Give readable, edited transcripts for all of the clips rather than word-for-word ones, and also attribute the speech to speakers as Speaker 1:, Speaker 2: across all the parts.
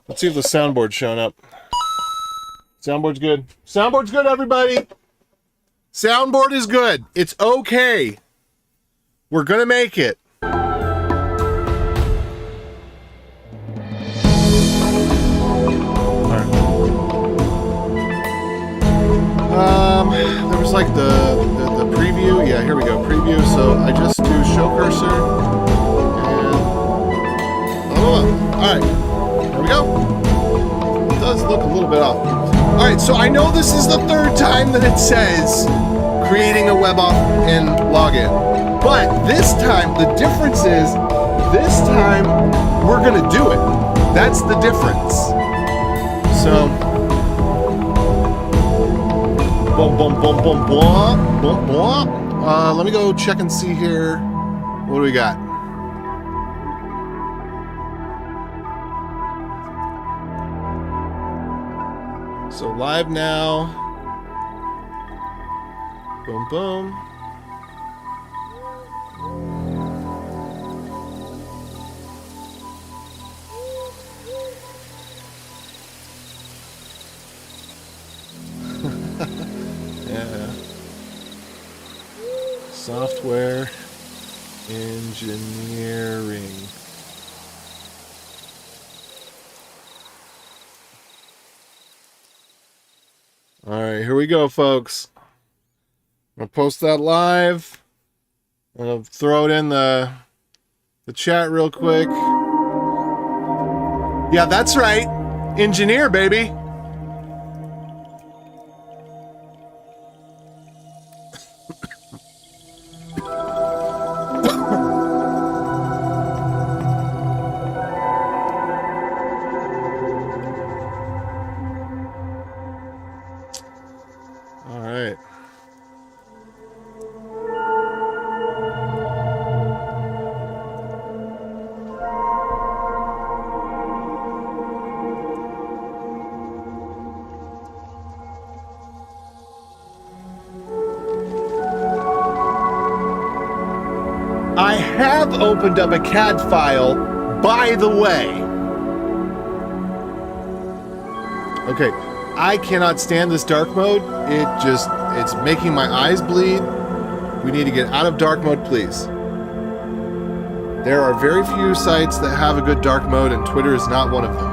Speaker 1: Let's see if the soundboard's showing up. Soundboard's good. Soundboard's good, everybody. Soundboard is good. It's okay. We're gonna make it. There was like the preview. Yeah, here we go. Preview. So I just do show cursor and alright. There we go. It does look a little bit off. Alright, so I know this is the third time that it says creating a WebAuthn login. But this time, the difference is this time we're gonna do it. That's the difference. So boom, boom, boom, boom, boom, boom, boom. Let me go check and see here. What do we got? So live now. Boom, boom. Yeah. Software engineering. All right, here we go, folks. I'm gonna post that live. I'm gonna throw it in the chat real quick. Yeah, that's right. Engineer, baby. All right. I have opened up a CAD file, by the way. Okay, I cannot stand this dark mode. It's making my eyes bleed. We need to get out of dark mode, please. There are very few sites that have a good dark mode, and Twitter is not one of them.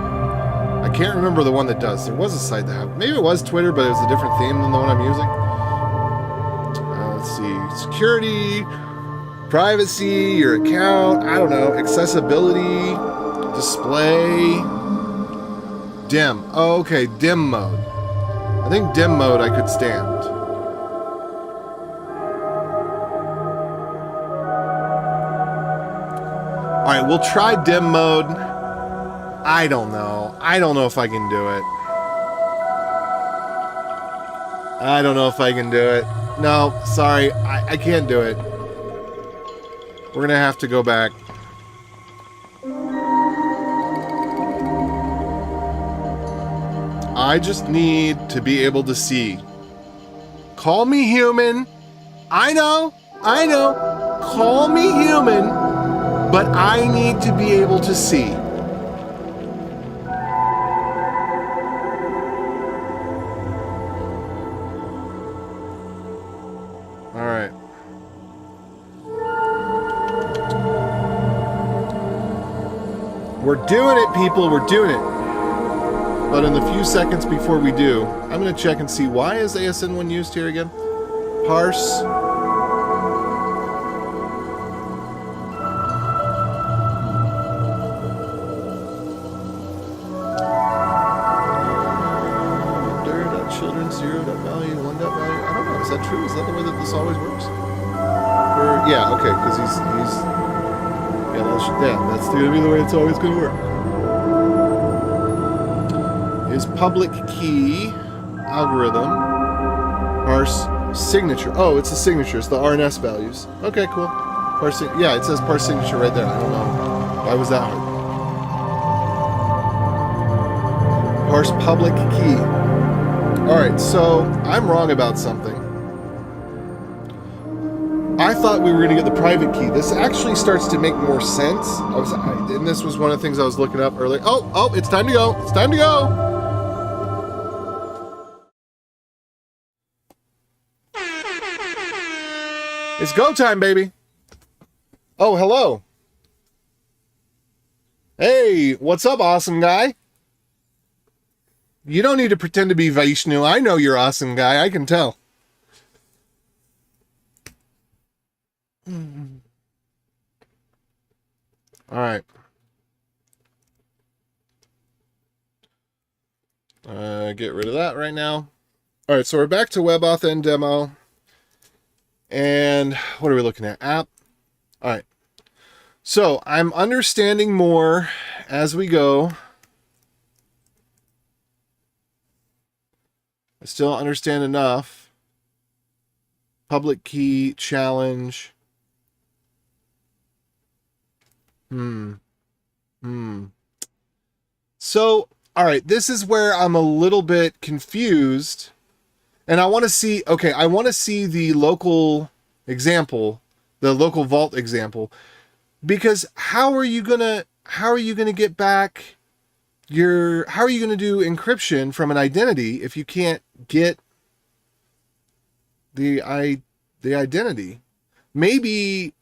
Speaker 1: I can't remember the one that does. There was a site that had, maybe it was Twitter, but it was a different theme than the one I'm using. Let's see, security, privacy, your account, I don't know, accessibility, display, dim. Oh, okay, dim mode. I think dim mode I could stand. Alright, we'll try dim mode. I don't know. I don't know if I can do it. I don't know if I can do it. No, sorry, I can't do it. We're gonna have to go back. I just need to be able to see. Call me human. I know. Call me human, but I need to be able to see. All right. We're doing it, people. We're doing it. But in the few seconds before we do, I'm going to check and see, why is ASN1 used here again? Parse. Children 0 value, 1 value. I don't know. Is that true? Is that the way that this always works? Or, yeah, okay, because he's that's going to be the way it's always going to work. Is public key algorithm parse signature. Oh, it's a signature. It's the RNS values. Okay, cool. Parse, yeah, it says parse signature right there. I don't know. Why was that hard? Parse public key. Alright, so I'm wrong about something. I thought we were going to get the private key. This actually starts to make more sense. And this was one of the things I was looking up earlier. Oh, it's time to go. It's time to go. It's go time, baby. Oh, hello. Hey, what's up, awesome guy? You don't need to pretend to be Vishnu. I know you're awesome guy. I can tell. All right. Get rid of that right now. All right, so we're back to WebAuthn demo. And what are we looking at? App. All right. So I'm understanding more as we go. I still don't understand enough. Public key challenge. So, all right, this is where I'm a little bit confused. And I want to see, okay, I want to see the local example, the local vault example, because how are you going to get back how are you going to do encryption from an identity if you can't get the identity? Maybe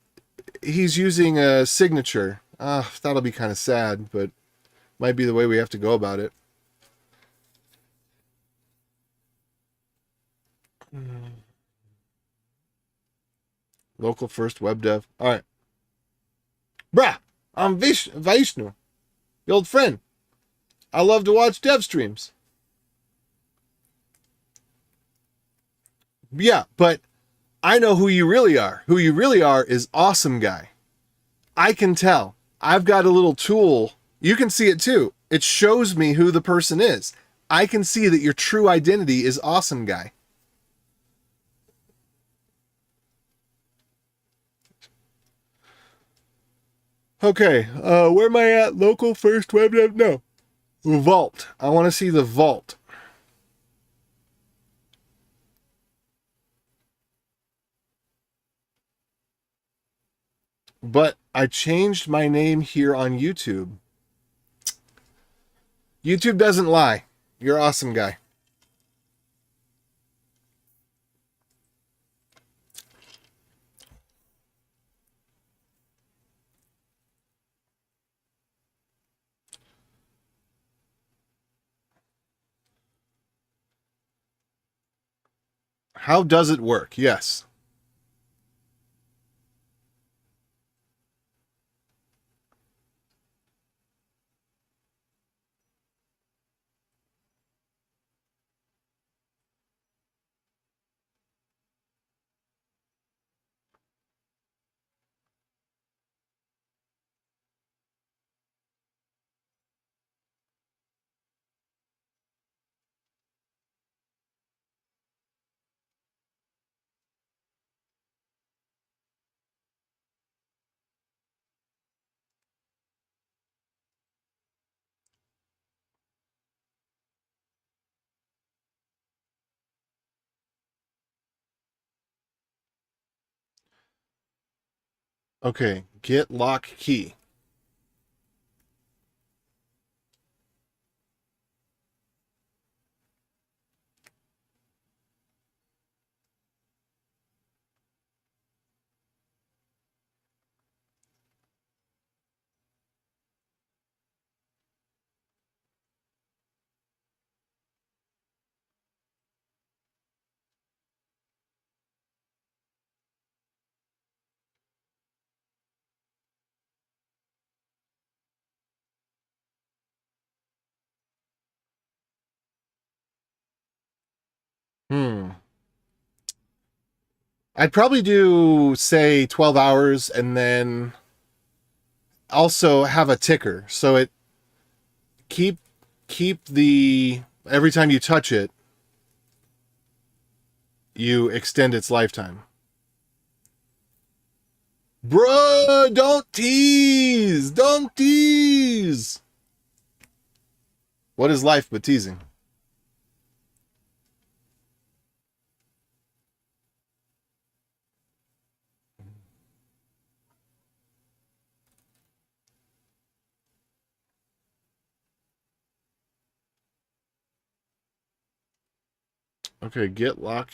Speaker 1: he's using a signature. That'll be kind of sad, but might be the way we have to go about it. Local first web dev. All right. Bruh, I'm Vishnu, the old friend. I love to watch dev streams. Yeah, but I know who you really are. Who you really are is awesome guy. I can tell. I've got a little tool. You can see it too. It shows me who the person is. I can see that your true identity is awesome guy. Okay, where am I at? Local first web dev? No. Vault. I want to see the vault. But I changed my name here on YouTube. YouTube doesn't lie. You're awesome guy. How does it work? Yes. Okay, get lock key. I'd probably do, say, 12 hours and then also have a ticker. So it keep the, every time you touch it, you extend its lifetime. Bruh, don't tease! Don't tease! What is life but teasing? Okay, get lock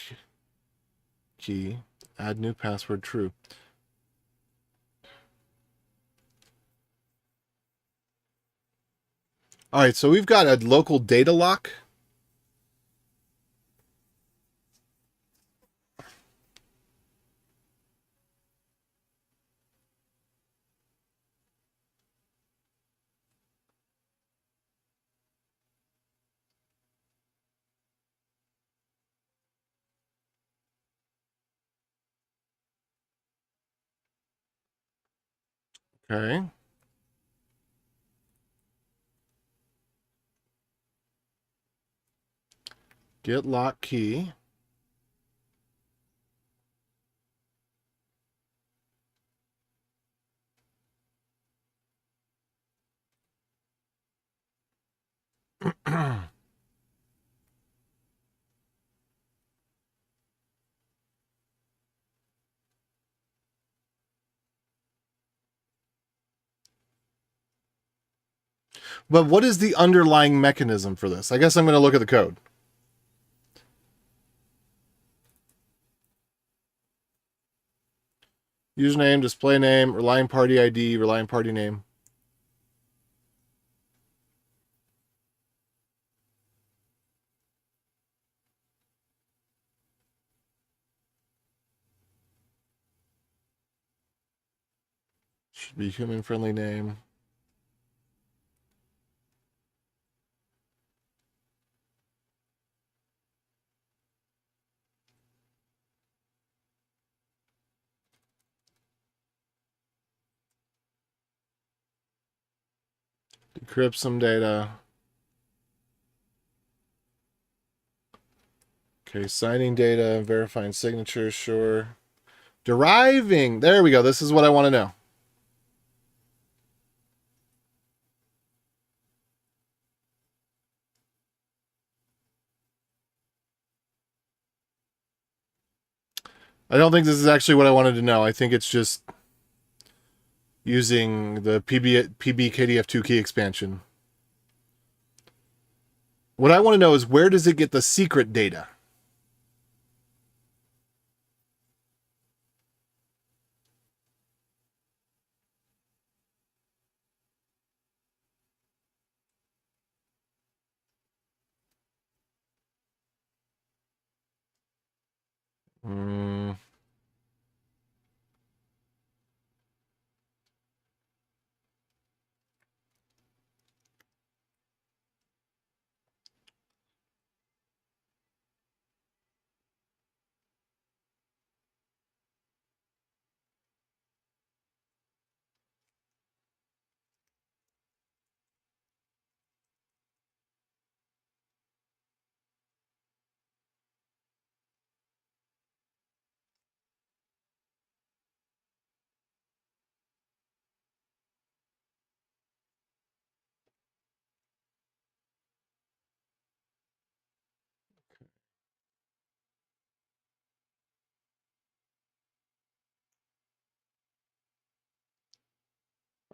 Speaker 1: key, add new password, true. All right, so we've got a local data lock. Okay. Get lock key. But what is the underlying mechanism for this? I guess I'm going to look at the code. Username, display name, relying party ID, relying party name. Should be human-friendly name. Decrypt some data. Okay, signing data, verifying signatures, sure. Deriving. There we go. This is what I want to know. I don't think this is actually what I wanted to know. I think it's just using the PBKDF2 key expansion. What I want to know is, where does it get the secret data?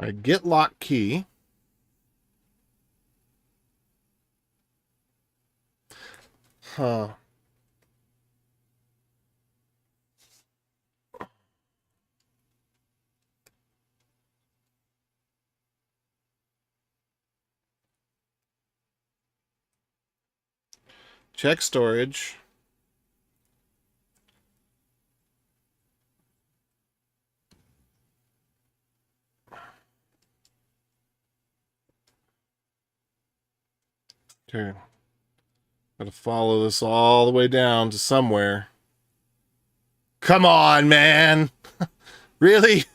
Speaker 1: I get lock key. Huh. Check storage. Okay. Gotta follow this all the way down to somewhere. Come on, man. Really?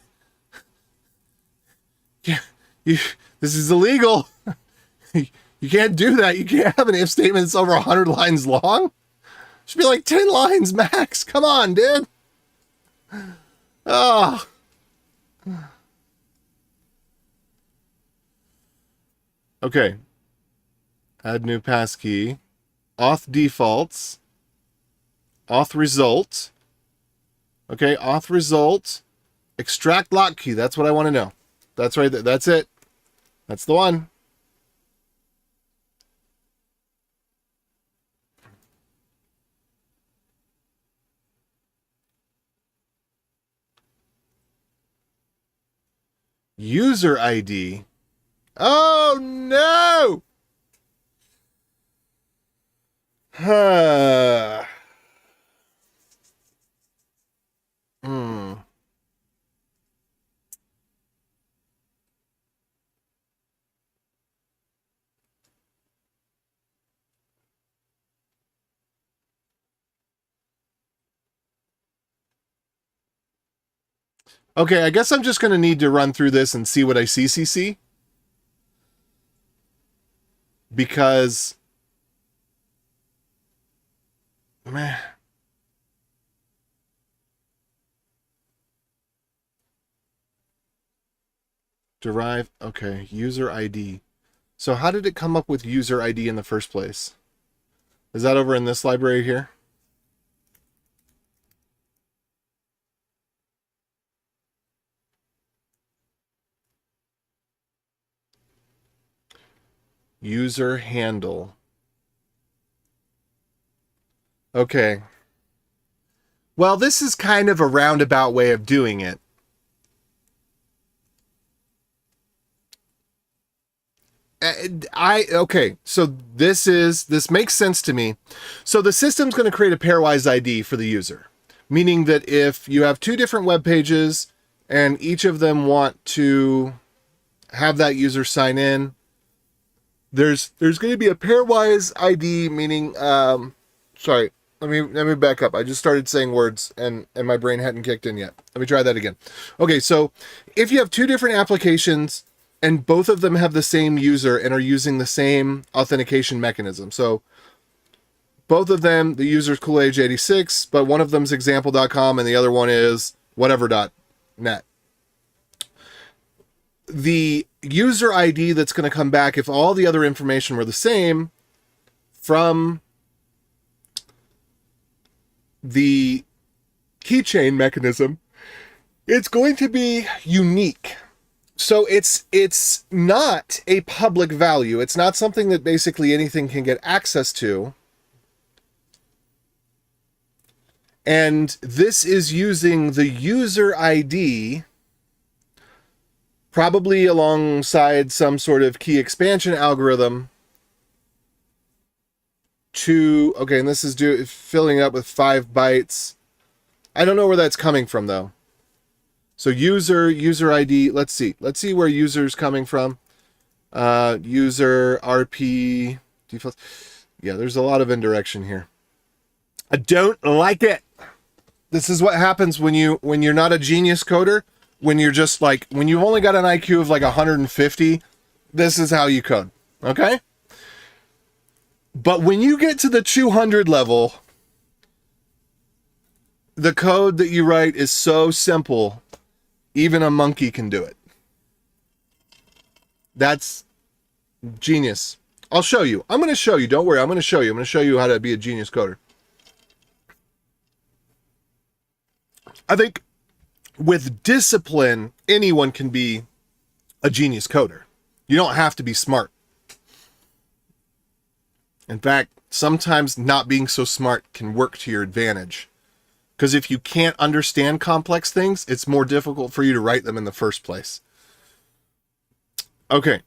Speaker 1: Yeah, this is illegal. You can't do that. You can't have an if statement that's over 100 lines long. It should be like 10 lines max. Come on, dude. Oh. Okay. Add new passkey. Auth defaults. Auth result. Okay, auth result. Extract lock key. That's what I want to know. That's right. That's it. That's the one. User ID. Oh no! Hmm. Okay, I guess I'm just going to need to run through this and see what I CCC. Because... meh. Derive... okay, user ID. So how did it come up with user ID in the first place? Is that over in this library here? User handle. Okay. Well, this is kind of a roundabout way of doing it. Okay, so this makes sense to me. So the system's going to create a pairwise ID for the user, meaning that if you have two different web pages and each of them want to have that user sign in, there's going to be a pairwise ID, meaning sorry, let me back up. I just started saying words and my brain hadn't kicked in yet. Let me try that again. Okay, so if you have two different applications and both of them have the same user and are using the same authentication mechanism. So both of them, the user's CoolAge86, but one of them's example.com and the other one is whatever.net. The user ID that's going to come back, if all the other information were the same from the keychain mechanism, it's going to be unique. So it's not a public value. It's not something that basically anything can get access to. And this is using the user ID, probably alongside some sort of key expansion algorithm to, okay, and this is filling up with 5 bytes. I don't know where that's coming from though. So user ID, let's see where user's coming from. User, RP, default. Yeah, there's a lot of indirection here. I don't like it. This is what happens when you're not a genius coder, when you're just like, when you've only got an IQ of like 150, this is how you code, okay? But when you get to the 200 level, the code that you write is so simple, even a monkey can do it. That's genius. I'll show you. I'm going to show you. Don't worry. I'm going to show you. I'm going to show you how to be a genius coder. I think with discipline, anyone can be a genius coder. You don't have to be smart. In fact, sometimes not being so smart can work to your advantage. Because if you can't understand complex things, it's more difficult for you to write them in the first place. Okay.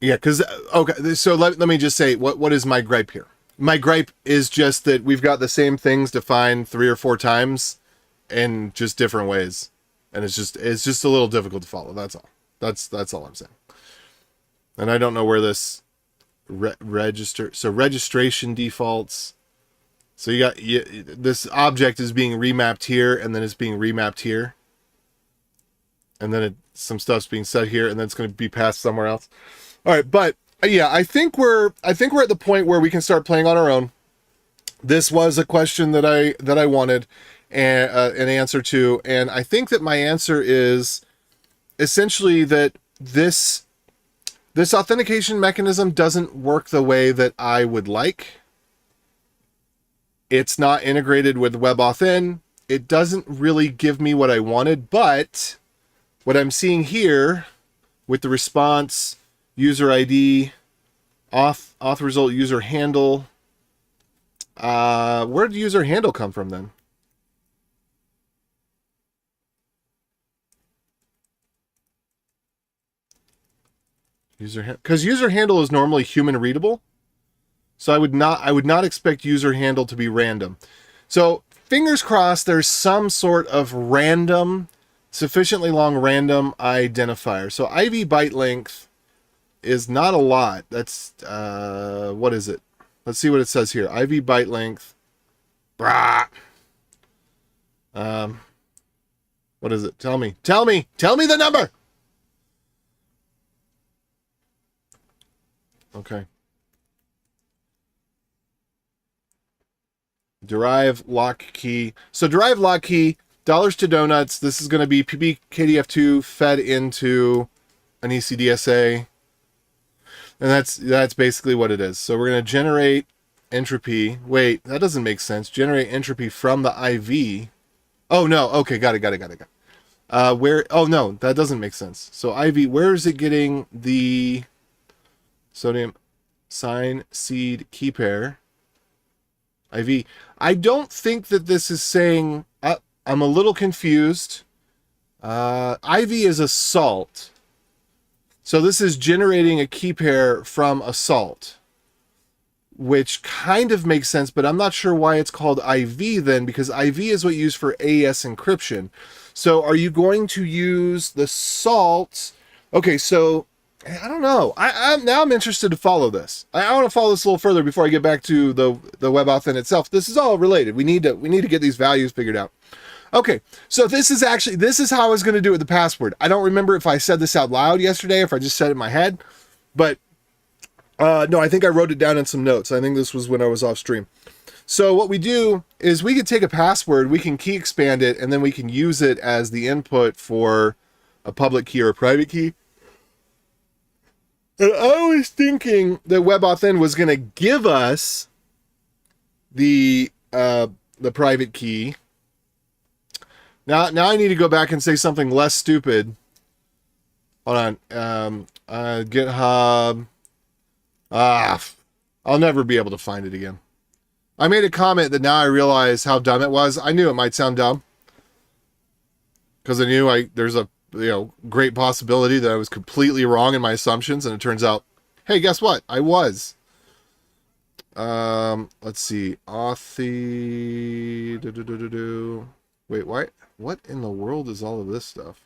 Speaker 1: Yeah, because, okay, so let me just say, what is my gripe here? My gripe is just that we've got the same things defined 3 or 4 times in just different ways. And it's just a little difficult to follow. That's all. That's all I'm saying. And I don't know where this registration defaults. So you got this object is being remapped here, and then it's being remapped here, and then some stuff's being set here, and then it's going to be passed somewhere else. All right, but yeah, I think we're at the point where we can start playing on our own. This was a question that I wanted an answer to, and I think that my answer is essentially that this authentication mechanism doesn't work the way that I would like. It's not integrated with WebAuthn. It doesn't really give me what I wanted, but what I'm seeing here with the response, user ID, auth result, user handle, where did user handle come from then? Because user handle is normally human readable. So I would not expect user handle to be random. So fingers crossed there's some sort of random, sufficiently long random identifier. So IV byte length is not a lot. That's, what is it? Let's see what it says here. IV byte length. Brah. What is it? Tell me the number. Okay. Derive lock key. So derive lock key, dollars to donuts. This is going to be PBKDF2 fed into an ECDSA. And that's basically what it is. So we're going to generate entropy. Wait, that doesn't make sense. Generate entropy from the IV. Oh, no. Okay, got it. Where? Oh, no, that doesn't make sense. So IV, where is it getting the sodium sine seed key pair? IV. I don't think that this is saying, I'm a little confused. IV is a salt. So this is generating a key pair from a salt, which kind of makes sense, but I'm not sure why it's called IV then, because IV is what you use for AES encryption. So are you going to use the salt? Okay, so I don't know. I'm interested to follow this. I want to follow this a little further before I get back to the WebAuthn itself. This is all related. We need to get these values figured out. Okay, so this is how I was going to do it with the password. I don't remember if I said this out loud yesterday, if I just said it in my head, but no, I think I wrote it down in some notes. I think this was when I was off stream. So what we do is we can take a password, we can key expand it, and then we can use it as the input for a public key or a private key. And I was thinking that WebAuthn was going to give us the private key. Now I need to go back and say something less stupid. Hold on. GitHub. I'll never be able to find it again. I made a comment that now I realize how dumb it was. I knew it might sound dumb, because I knew there's a great possibility that I was completely wrong in my assumptions, and it turns out, hey, guess what? I was. Let's see. Wait, why? What in the world is all of this stuff?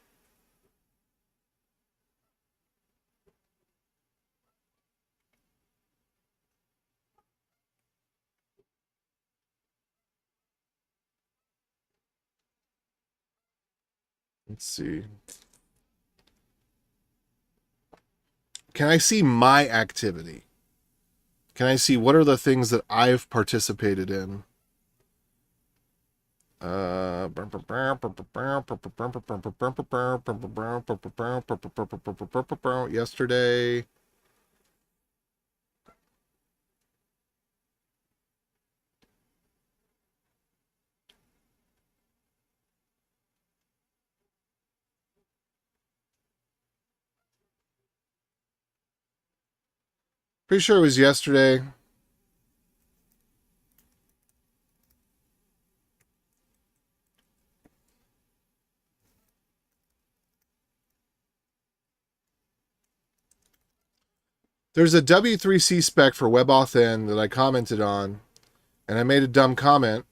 Speaker 1: Let's see. Can I see my activity? Can I see what are the things that I've participated in? Yesterday. Pretty sure it was yesterday. There's a W3C spec for WebAuthn that I commented on, and I made a dumb comment.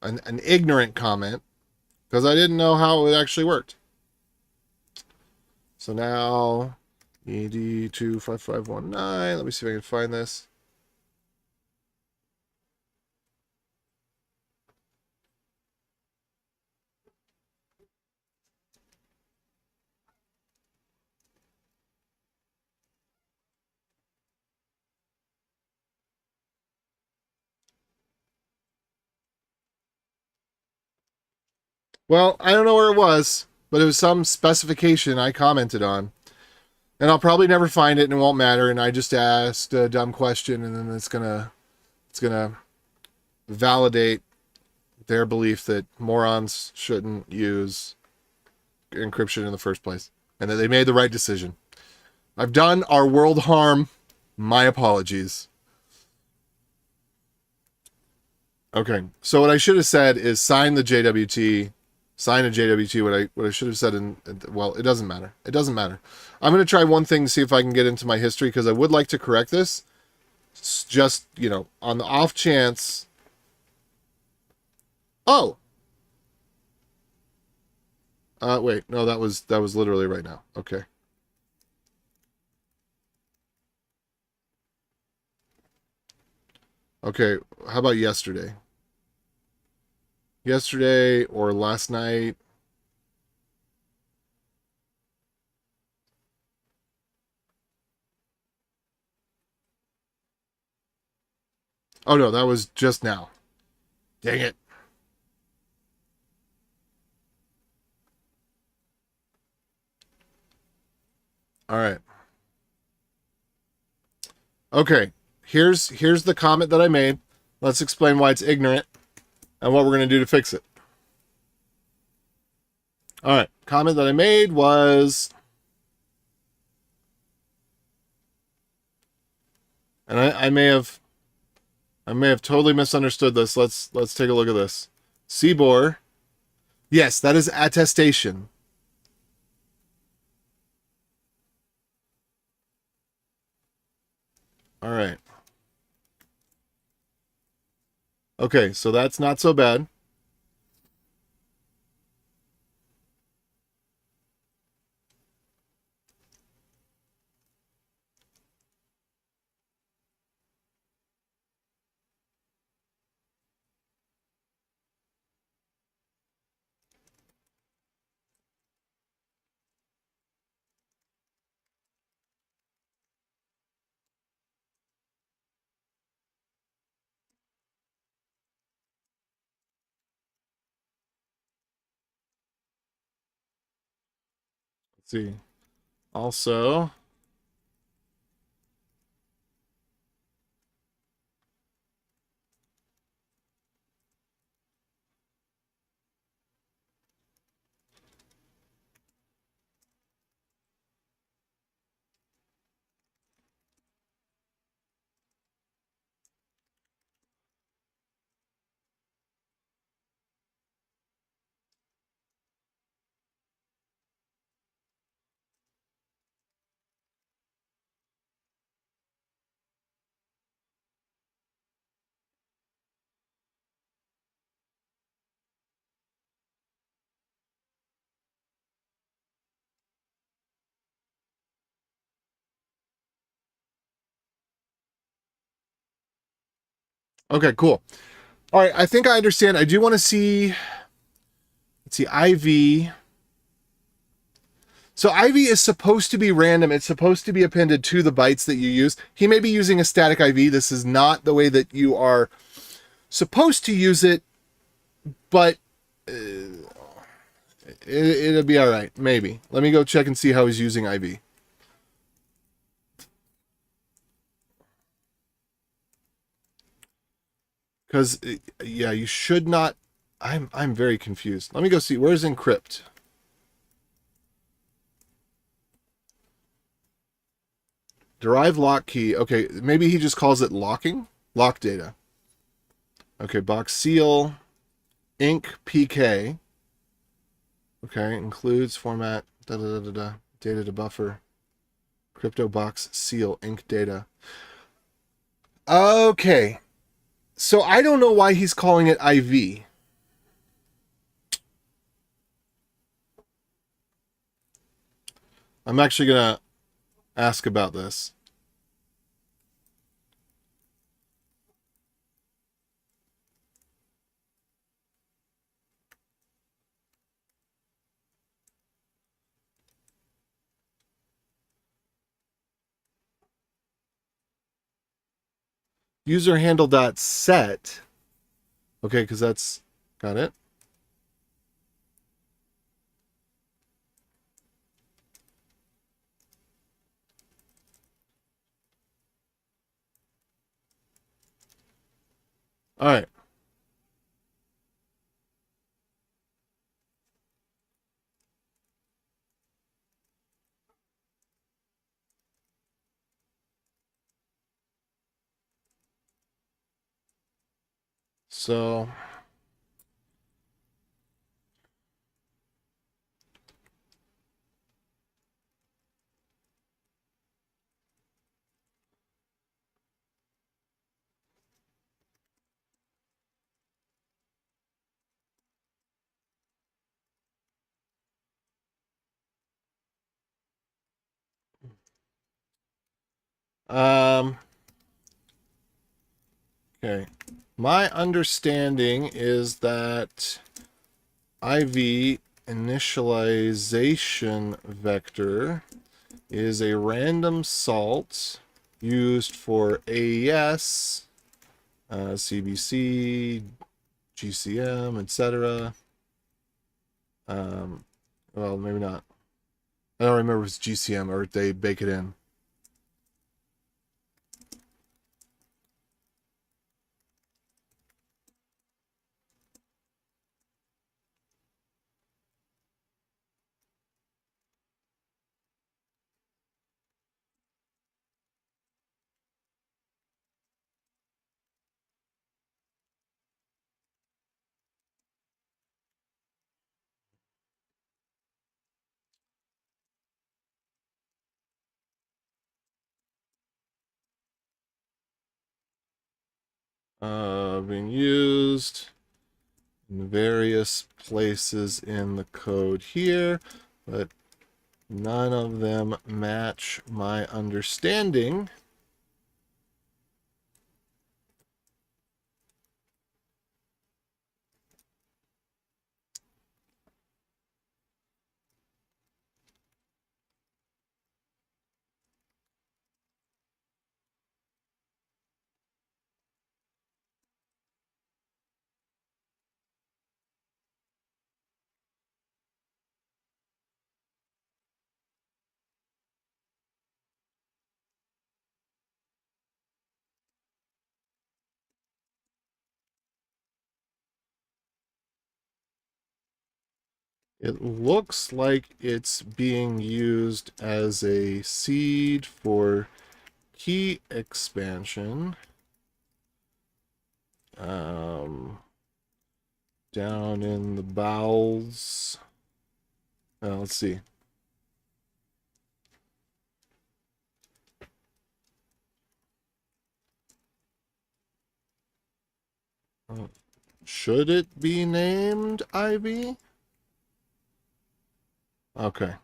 Speaker 1: An ignorant comment, because I didn't know how it actually worked. So now, ED25519, let me see if I can find this. Well, I don't know where it was, but it was some specification I commented on. And I'll probably never find it, and it won't matter, and I just asked a dumb question, and then it's gonna validate their belief that morons shouldn't use encryption in the first place, and that they made the right decision. I've done our world harm. My apologies. Okay, so what I should have said is sign the JWT, sign a JWT. What I should have said well, it doesn't matter. It doesn't matter. I'm going to try one thing to see if I can get into my history, because I would like to correct this. It's just, on the off chance. Oh. Wait, no, that was literally right now. Okay. Okay, how about yesterday? Yesterday or last night? Oh no, that was just now. Dang it. All right. Okay. Here's the comment that I made. Let's explain why it's ignorant and what we're going to do to fix it. All right. Comment that I made was, and I may have totally misunderstood this. Let's take a look at this. Cbor. Yes, that is attestation. All right. Okay, so that's not so bad. Let's see. Also, okay, cool. All right, I think I understand. I do want to see, let's see, IV. So IV is supposed to be random. It's supposed to be appended to the bytes that you use. He may be using a static IV. This is not the way that you are supposed to use it, but it'll be all right. Maybe. Let me go check and see how he's using IV. Because, yeah, you should not. I'm very confused. Let me go see. Where's encrypt? Derive lock key. Okay, maybe he just calls it locking. Lock data. Okay, box seal. Inc PK. Okay, includes format. Data to buffer. Crypto box seal. Inc data. Okay. So I don't know why he's calling it IV. I'm actually going to ask about this. User handle dot set. Okay, because that's got it. All right. So Um, okay. My understanding is that IV initialization vector is a random salt used for AES, CBC, GCM, etc. Well, maybe not. I don't remember if it's GCM or if they bake it in. Being used in various places in the code here, but none of them match my understanding. It looks like it's being used as a seed for key expansion. Down in the bowels. Let's see. Should it be named Ivy? Okay.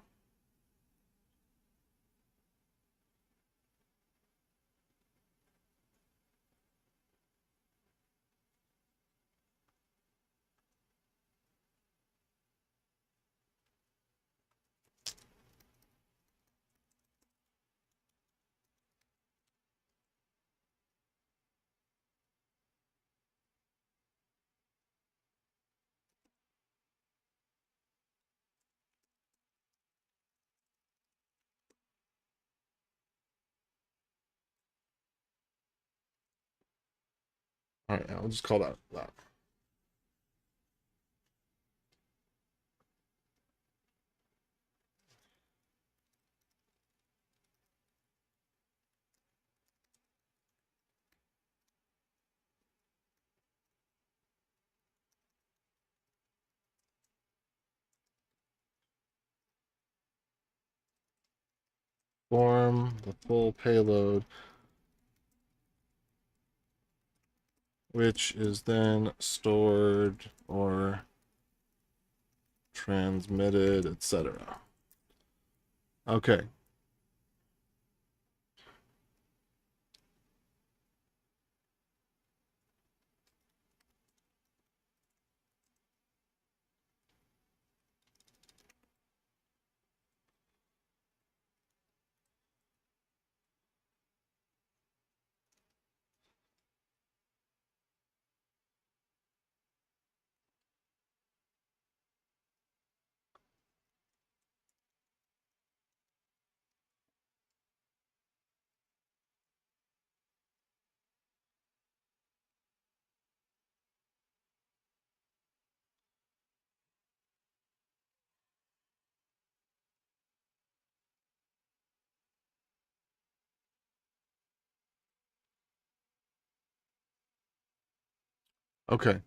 Speaker 1: All right, I'll just call that. Form the full payload, which is then stored or transmitted, etc. Okay. Okay.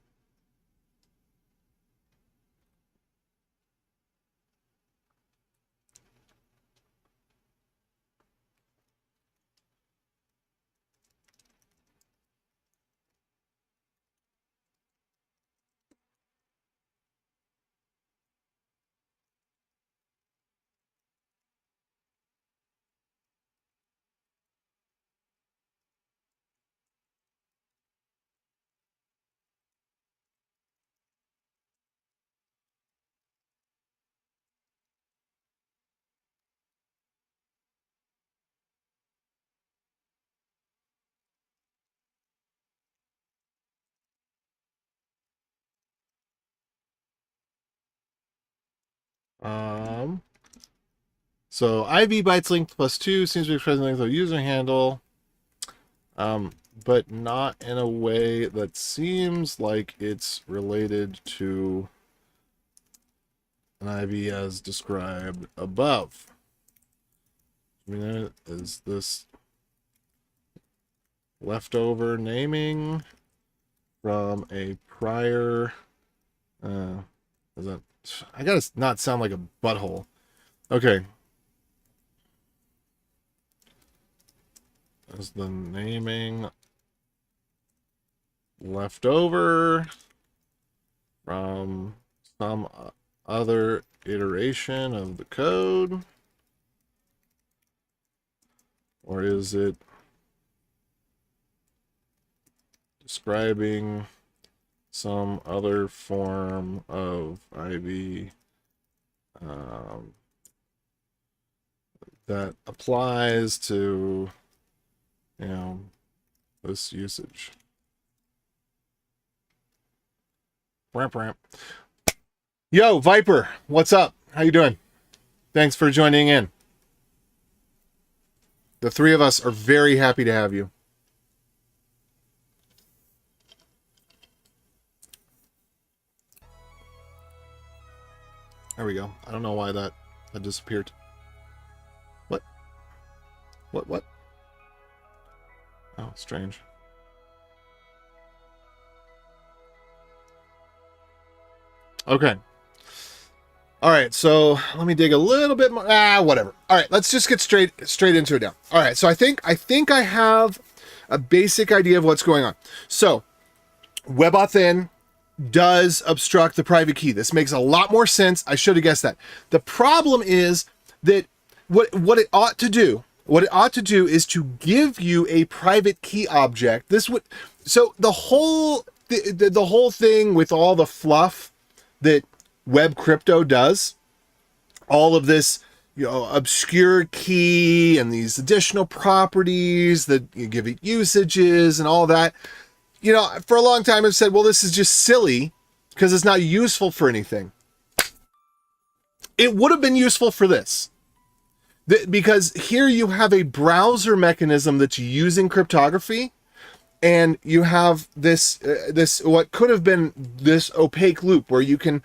Speaker 1: So IV bytes length +2 seems to be expressing length of user handle, but not in a way that seems like it's related to an IV as described above. I mean, is this leftover naming from a prior? Is that? I gotta not sound like a butthole. Okay. Is the naming left over from some other iteration of the code? Or is it describing some other form of IV that applies to, you know, this usage? Yo, Viper, what's up? How you doing? Thanks for joining in. The three of us are very happy to have you. There we go. I don't know why that disappeared. What? What? Oh, strange. Okay. All right, so let me dig a little bit more. Whatever. All right, let's just get straight into it now. All right, so I think I have a basic idea of what's going on. So, WebAuthn does obstruct the private key. This makes a lot more sense. I should have guessed that. The problem is that what it ought to do is to give you a private key object. So the whole thing with all the fluff that web crypto does, all of this, obscure key and these additional properties that you give it usages and all that. For a long time I've said, well, this is just silly because it's not useful for anything. It would have been useful for this. Because here you have a browser mechanism that's using cryptography, and you have this what could have been this opaque loop where you can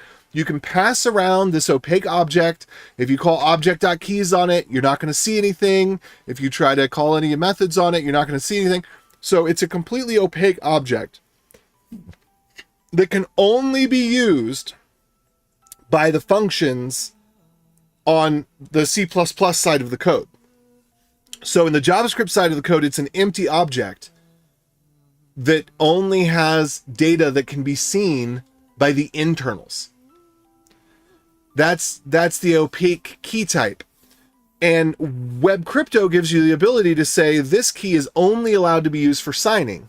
Speaker 1: pass around this opaque object. If you call object.keys on it, you're not going to see anything. If you try to call any methods on it, you're not going to see anything. So it's a completely opaque object that can only be used by the functions on the C++ side of the code. So in the JavaScript side of the code, it's an empty object that only has data that can be seen by the internals. That's the opaque key type. And web crypto gives you the ability to say this key is only allowed to be used for signing.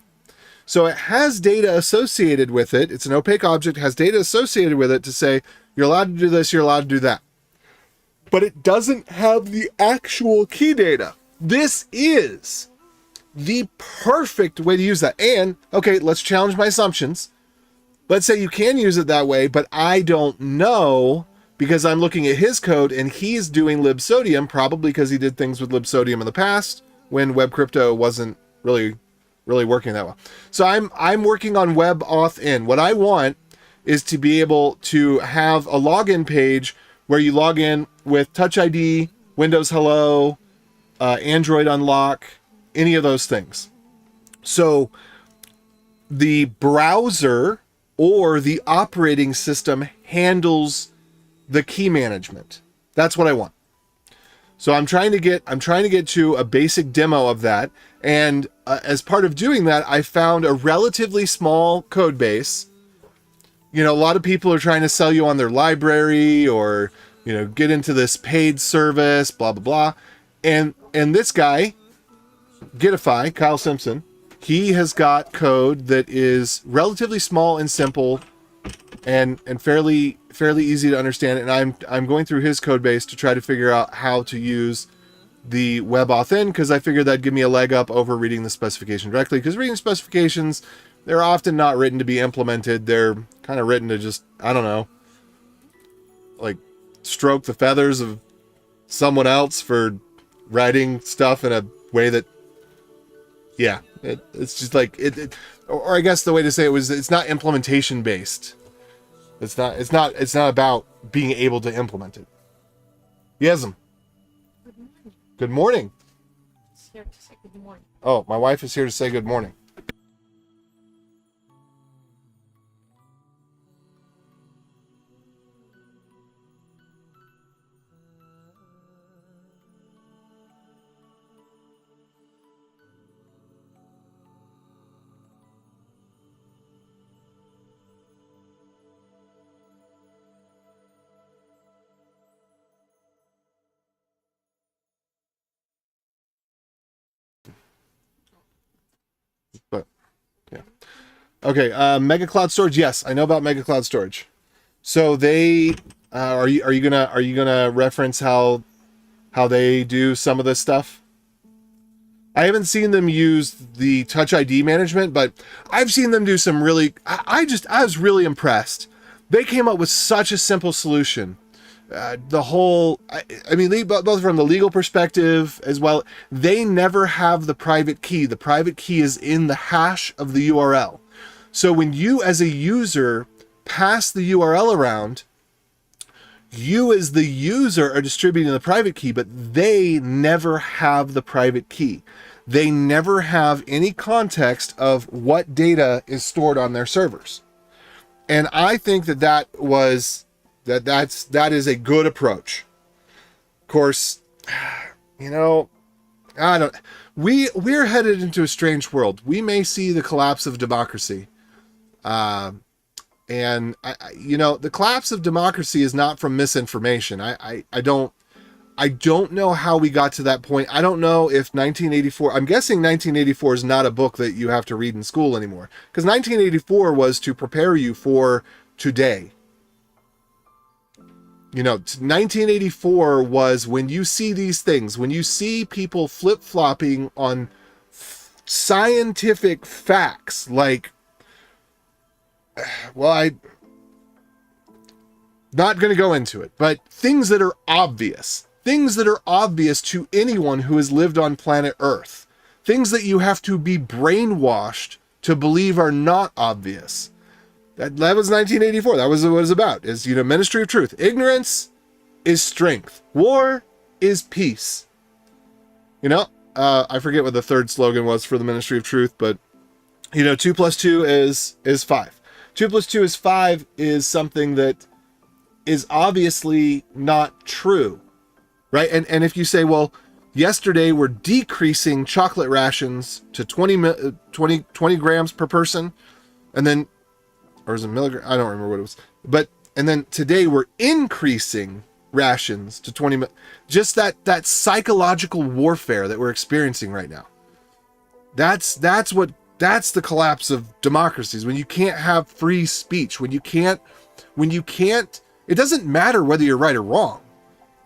Speaker 1: So it has data associated with it. It's an opaque object, has data associated with it to say you're allowed to do this, you're allowed to do that. But it doesn't have the actual key data. This is the perfect way to use that. And, okay, let's challenge my assumptions. Let's say you can use it that way, but I don't know because I'm looking at his code and he's doing libsodium, probably because he did things with libsodium in the past when web crypto wasn't really working that well. So I'm working on WebAuthn. What I want is to be able to have a login page where you log in with Touch ID, Windows Hello, Android Unlock, any of those things. So the browser or the operating system handles the key management. That's what I want. So I'm trying to get to a basic demo of that. And as part of doing that, I found a relatively small code base. A lot of people are trying to sell you on their library or, get into this paid service, blah, blah, blah. And this guy, Gitify, Kyle Simpson, he has got code that is relatively small and simple and fairly easy to understand. And I'm going through his code base to try to figure out how to use the WebAuthn, because I figured that'd give me a leg up over reading the specification directly. Because reading specifications, they're often not written to be implemented. They're kind of written to just, I don't know, like stroke the feathers of someone else for writing stuff in a way that, yeah, it's just like or I guess the way to say it was, it's not implementation based. It's not about being able to implement it. Yes'm. Good morning.
Speaker 2: She's here to say good morning.
Speaker 1: Oh, my wife is here to say good morning. But yeah. Okay, Mega Cloud Storage. Yes, I know about Mega Cloud Storage. So they are you gonna reference how they do some of this stuff? I haven't seen them use the Touch ID management, but I've seen them do some really. I was really impressed. They came up with such a simple solution. The whole, I mean, both from the legal perspective as well, they never have the private key. The private key is in the hash of the URL. So when you as a user pass the URL around, you as the user are distributing the private key, but they never have the private key. They never have any context of what data is stored on their servers. And I think that is a good approach. Of course, you know, we're headed into a strange world. We may see the collapse of democracy. And the collapse of democracy is not from misinformation. I don't know how we got to that point. I don't know if 1984, I'm guessing 1984 is not a book that you have to read in school anymore, because 1984 was to prepare you for today. 1984 was when you see these things, when you see people flip-flopping on scientific facts, like, well, I'm not going to go into it, but things that are obvious to anyone who has lived on planet Earth, things that you have to be brainwashed to believe are not obvious. That was 1984. That was what it was about. Is, Ministry of Truth. Ignorance is strength. War is peace. I forget what the third slogan was for the Ministry of Truth, but 2 + 2 is 5. 2 + 2 is 5 is something that is obviously not true, right? And if you say, well, yesterday we're decreasing chocolate rations to 20 grams per person, and then, or is it milligram? I don't remember what it was. And then today we're increasing rations to 20. Just that psychological warfare that we're experiencing right now. That's the collapse of democracies. When you can't have free speech, when you can't, it doesn't matter whether you're right or wrong.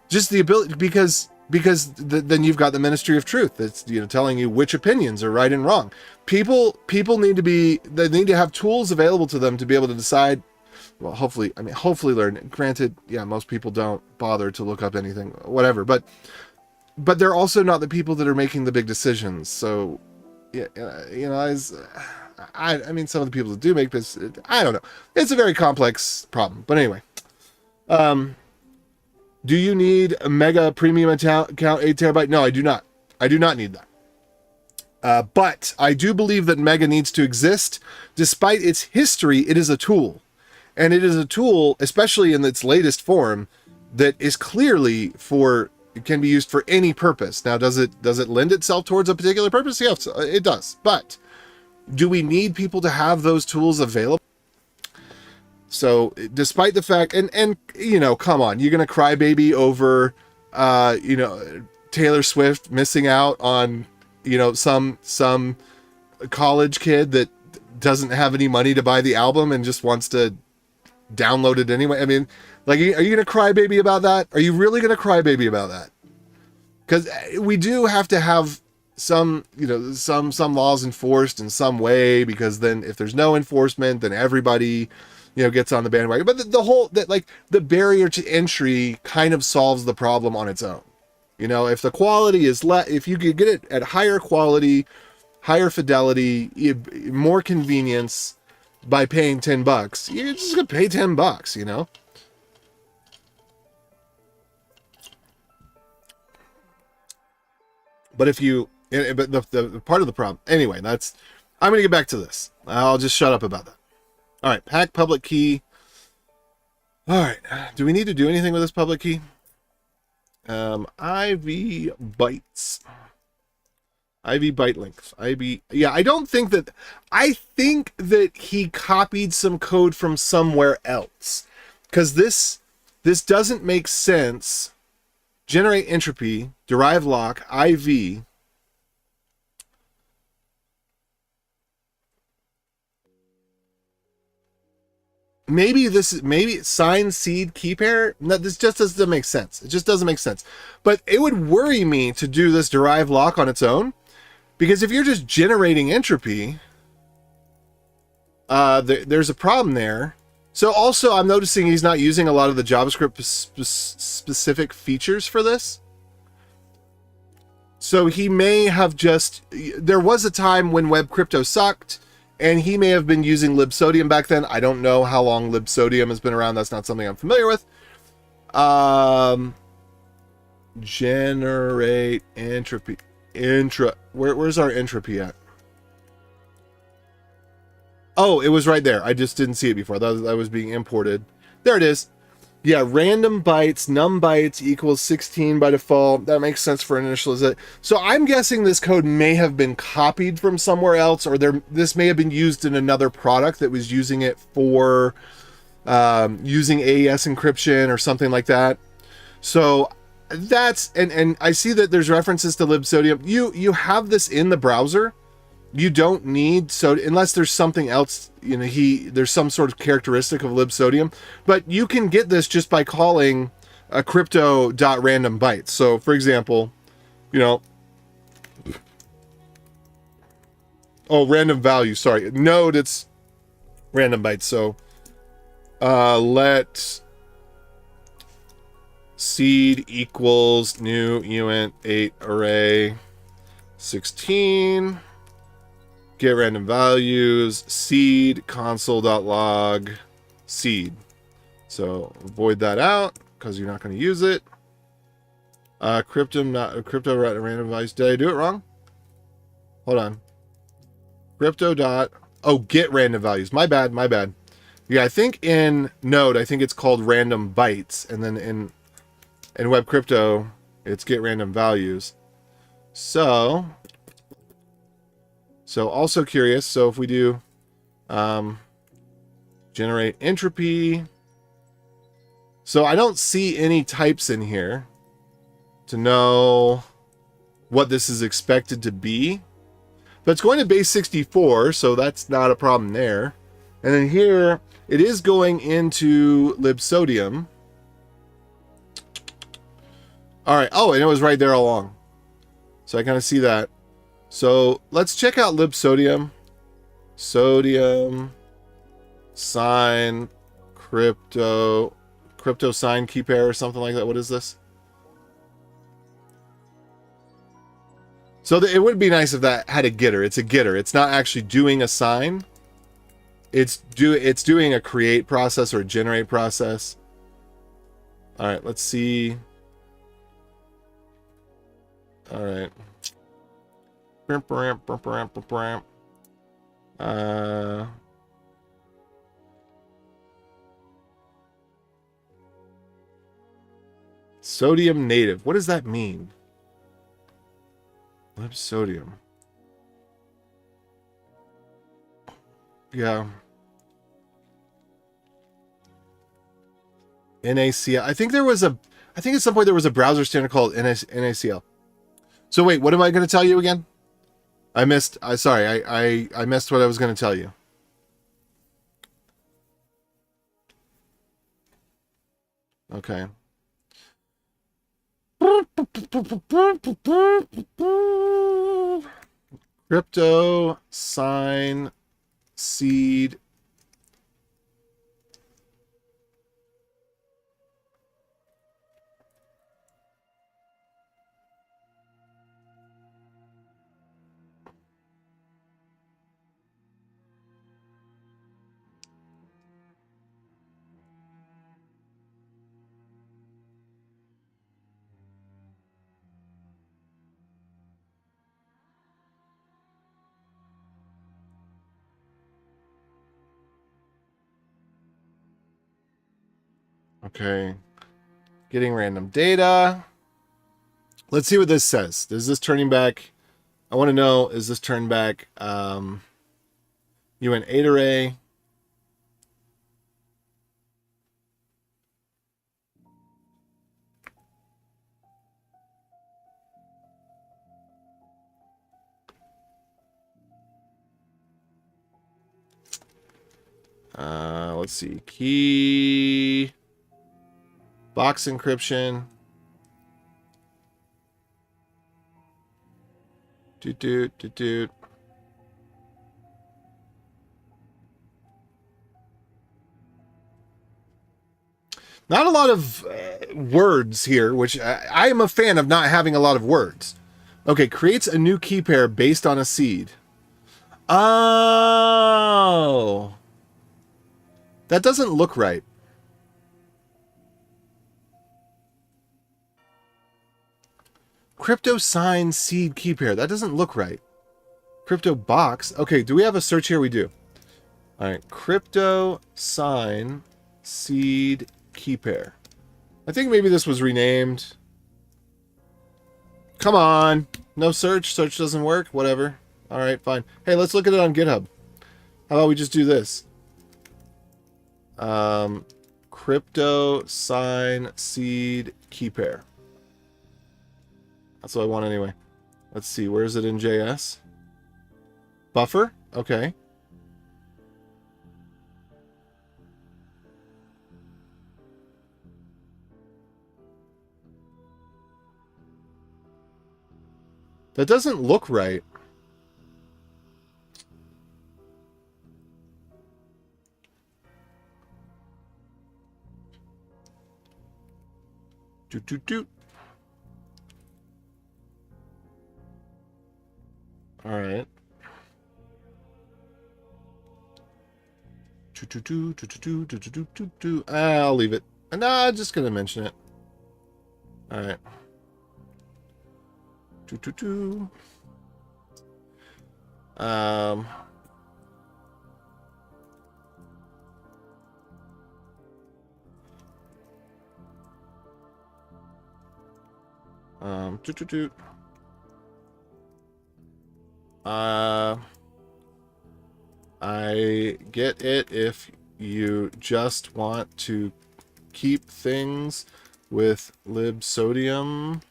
Speaker 1: Just the ability, because then you've got the Ministry of Truth that's telling you which opinions are right and wrong. People need to have tools available to them to be able to decide. Well, hopefully learn. Granted, yeah, most people don't bother to look up anything, whatever. But they're also not the people that are making the big decisions. So, yeah, I mean, some of the people that do make this, I don't know. It's a very complex problem. But anyway. Do you need a mega premium account 8 terabyte? No, I do not. I do not need that. But I do believe that Mega needs to exist. Despite its history, it is a tool. And it is a tool, especially in its latest form, that is clearly it can be used for any purpose. Now, does it lend itself towards a particular purpose? Yes, it does. But do we need people to have those tools available? So despite the fact, and come on, you're going to crybaby over, Taylor Swift missing out on, some college kid that doesn't have any money to buy the album and just wants to download it anyway. I mean, like, are you going to crybaby about that? Are you really going to crybaby about that? Because we do have to have some laws enforced in some way, because then if there's no enforcement, then everybody, gets on the bandwagon. But the whole that like the barrier to entry kind of solves the problem on its own. If the quality is if you could get it at higher quality, higher fidelity, more convenience by paying $10, you're just gonna pay $10, But if you, but the part of the problem, anyway, I'm gonna get back to this. I'll just shut up about that. All right, hack public key. All right, do we need to do anything with this public key? IV bytes. IV byte links. Yeah, I think that he copied some code from somewhere else. Because this doesn't make sense. Generate entropy, derive lock, IV. Maybe sign seed key pair. No, this just doesn't make sense. It just doesn't make sense. But it would worry me to do this derive lock on its own, because if you're just generating entropy, there's a problem there. So also, I'm noticing he's not using a lot of the JavaScript specific features for this. So he may have there was a time when web crypto sucked, and he may have been using libsodium back then. I don't know how long libsodium has been around. That's not something I'm familiar with. Generate entropy. Where's our entropy at? Oh, it was right there. I just didn't see it before. That was being imported. There it is. Yeah, random bytes, num bytes equals 16 by default. That makes sense for initialization. So I'm guessing this code may have been copied from somewhere else, or this may have been used in another product that was using it for using AES encryption or something like that. So that's, and I see that there's references to libsodium. You have this in the browser. You don't need unless there's something else, there's some sort of characteristic of libsodium, but you can get this just by calling a crypto.randomBytes. So for example, random value, sorry, node, it's random bytes. So let seed equals new uint 8 array 16. Get random values, seed, console.log, seed. So void that out because you're not going to use it. Crypto random values. Did I do it wrong? Hold on. Get random values. My bad. Yeah, I think in Node, I think it's called random bytes. And then in web crypto, it's get random values. So also curious. So if we do generate entropy. So I don't see any types in here to know what this is expected to be. But it's going to base 64, so that's not a problem there. And then here, it is going into libsodium. All right. Oh, and it was right there all along. So I kind of see that. So let's check out libsodium. Sodium, sign, crypto sign key pair or something like that. What is this? So it would be nice if that had a getter. It's a getter. It's not actually doing a sign. It's doing a create process or a generate process. All right, let's see. All right. Sodium native. What does that mean? Libsodium. Yeah. NACL. I think at some point there was a browser standard called NACL. So wait, what am I going to tell you again? I missed what I was going to tell you. Okay. Crypto sign seed Okay. Getting random data. Let's see what this says. Is this turning back? I want to know, is this turn back UN8 array? Let's see. Key. Box encryption. Doot. Not a lot of words here, which I am a fan of not having a lot of words. Okay, creates a new key pair based on a seed. Oh. That doesn't look right. Crypto sign seed key pair. That doesn't look right. Crypto box. Okay, do we have a search here? We do. All right, crypto sign seed key pair. I think maybe this was renamed. Come on. No search. Search doesn't work. Whatever. All right, fine. Hey, let's look at it on GitHub. How about we just do this? Crypto sign seed key pair. That's what I want anyway. Let's see. Where is it in JS? Buffer? Okay. That doesn't look right. Doot. All right. I'll leave it. Nah, I'm just gonna mention it. All right. Um. I get it if you just want to keep things with libsodium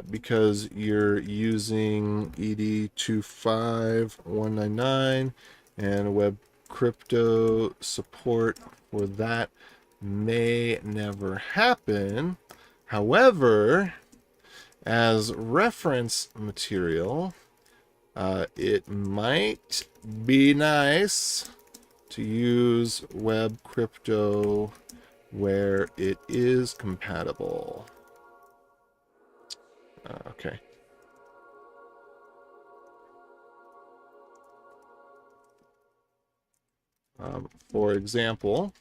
Speaker 1: because you're using ED25199 and web crypto support for that may never happen. However, as reference material, it might be nice to use web crypto where it is compatible. Okay. For example,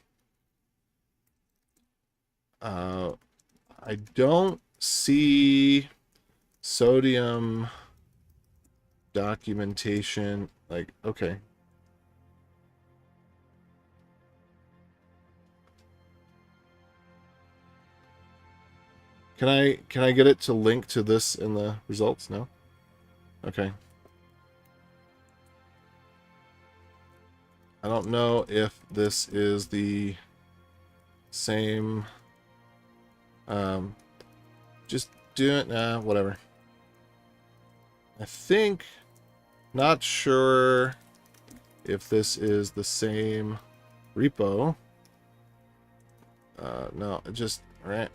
Speaker 1: I don't see sodium documentation. Like, okay. Can I get it to link to this in the results? No? Okay. I don't know if this is the same. Just do it. Nah, whatever. I think, not sure if this is the same repo. No, just, right.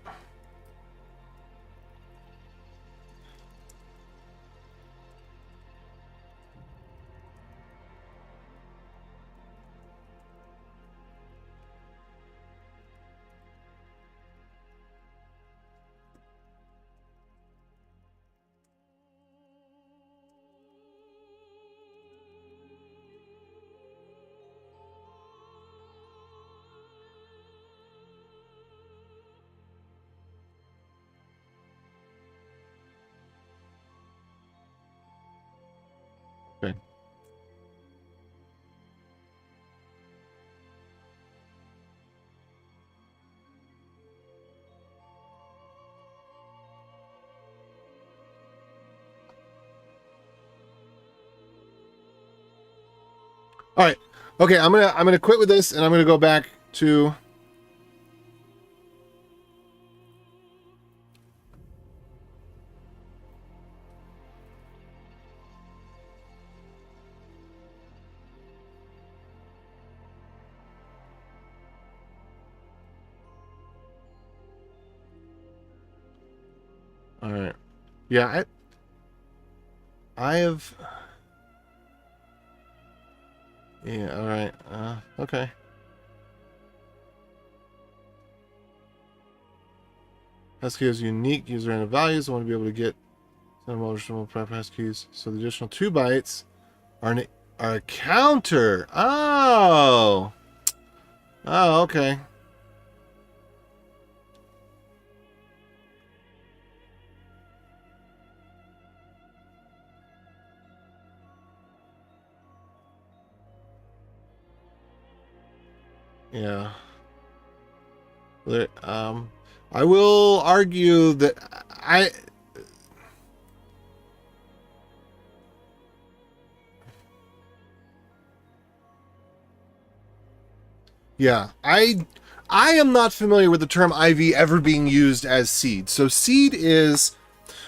Speaker 1: All right. Okay, I'm gonna quit with this, and I'm gonna go back to. All right. Yeah, I have. Yeah. All right. Okay. Passkey has unique user random values. I want to be able to get some emotional prep passkeys. So the additional 2 bytes are a counter. Oh. Oh. Okay. Yeah. There, I will argue that I. Yeah, I am not familiar with the term IV ever being used as seed. So seed is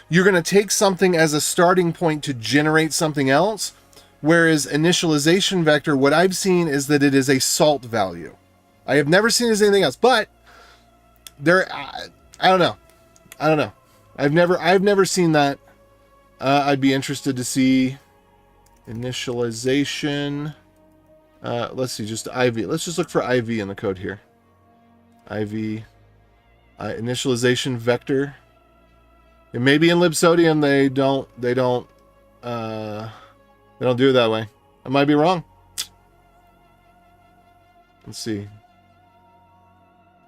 Speaker 1: you're going to take something as a starting point to generate something else, whereas initialization vector, what I've seen is that it is a salt value. I have never seen it as anything else, but I don't know. I don't know. I've never seen that. I'd be interested to see initialization. Let's see, just IV. Let's just look for IV in the code here. IV initialization vector. And maybe in libsodium they don't do it that way. I might be wrong. Let's see.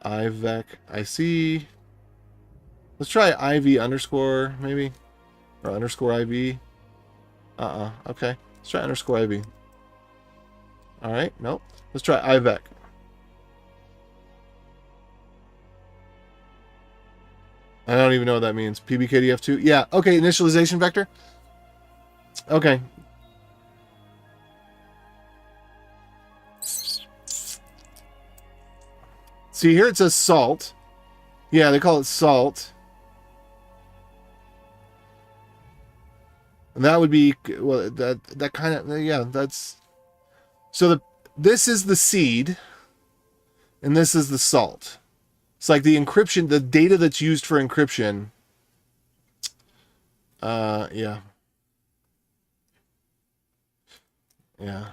Speaker 1: IVEC IC. Let's try IV underscore maybe, or underscore IV. Okay. Let's try underscore IV. All right. Nope. Let's try IVEC. I don't even know what that means. PBKDF2? Yeah, okay, initialization vector. Okay. See, here it says salt. Yeah, they call it salt. And that would be, well, that kind of, yeah, that's... So this is the seed, and this is the salt. It's like the encryption, the data that's used for encryption. Yeah. Yeah.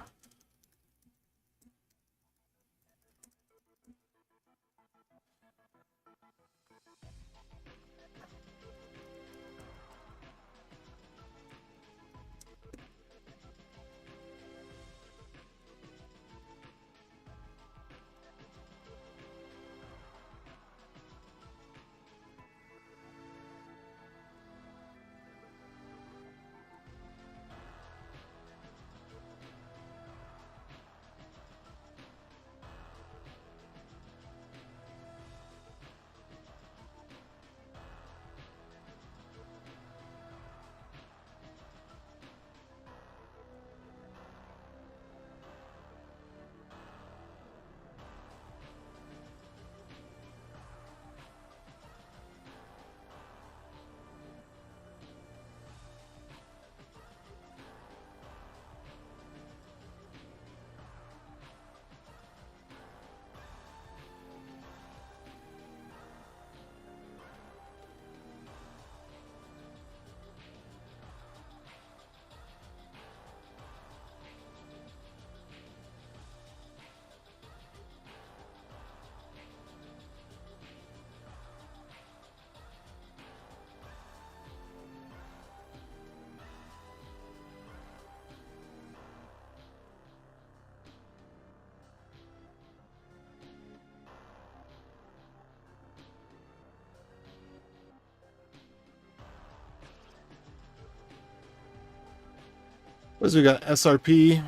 Speaker 1: What is we got? SRP.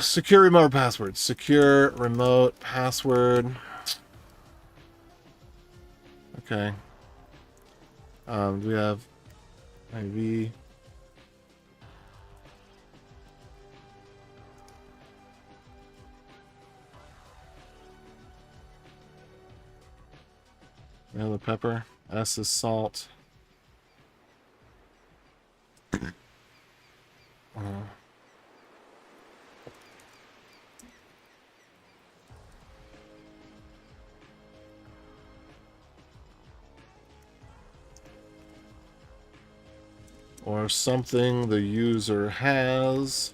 Speaker 1: Secure remote password. Secure remote password. Okay. We have IV. And the pepper. S is salt. Or something the user has.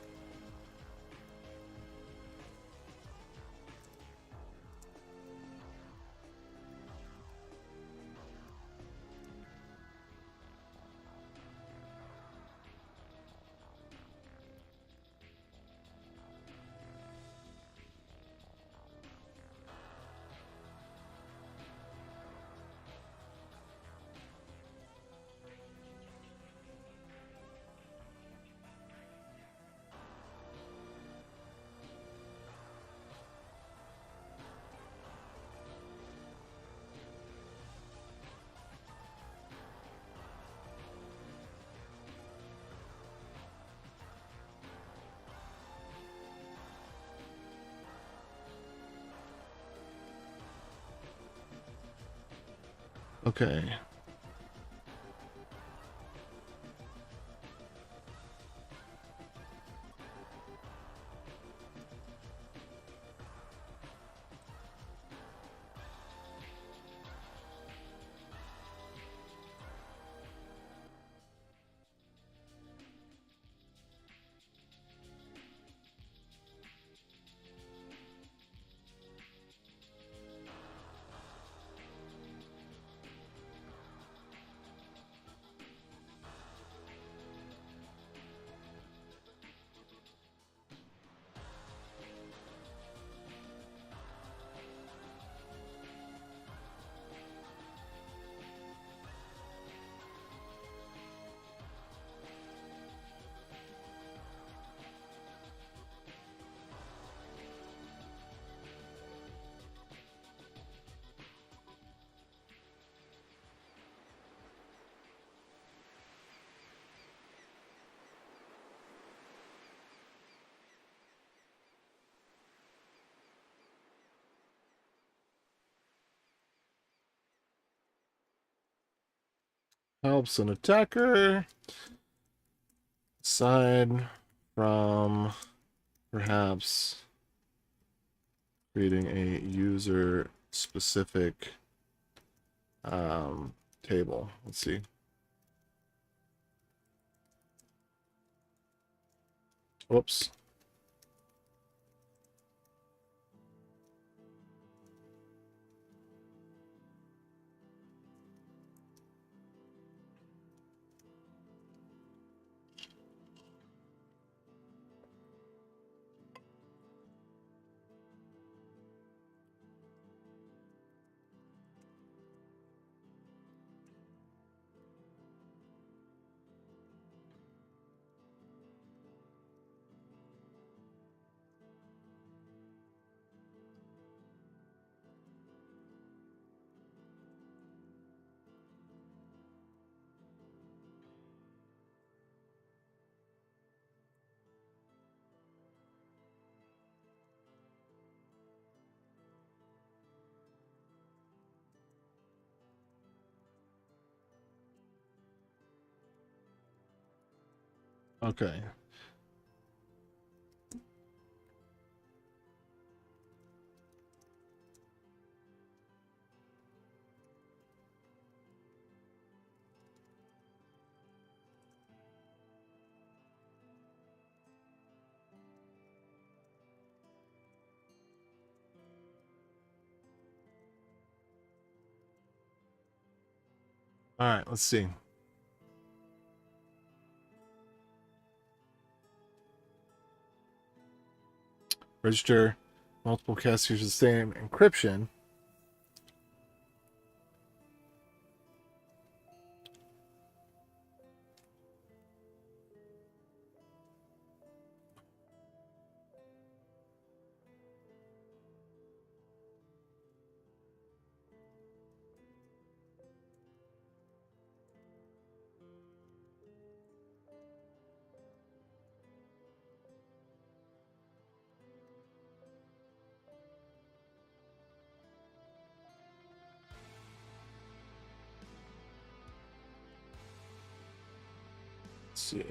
Speaker 1: Okay. Helps an attacker aside from perhaps creating a user specific table. Let's see. Whoops. Okay. All right, let's see. Register multiple cast use the same encryption. Let's see.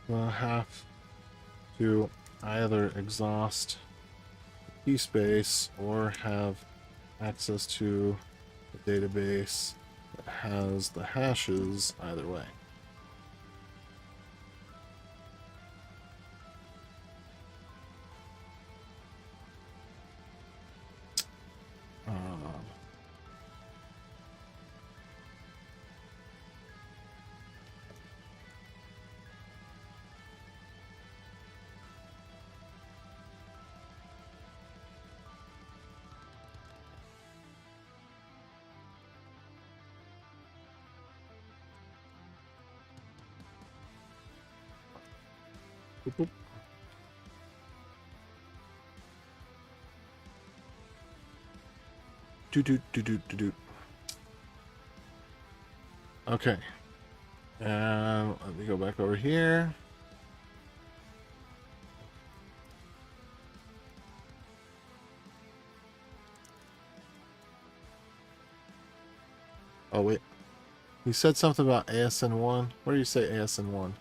Speaker 1: We'll have to either exhaust key space or have access to the database that has the hashes either way. Boop, boop. Do. Okay. Let me go back over here. Oh, wait. You said something about ASN1. Where do you say ASN1?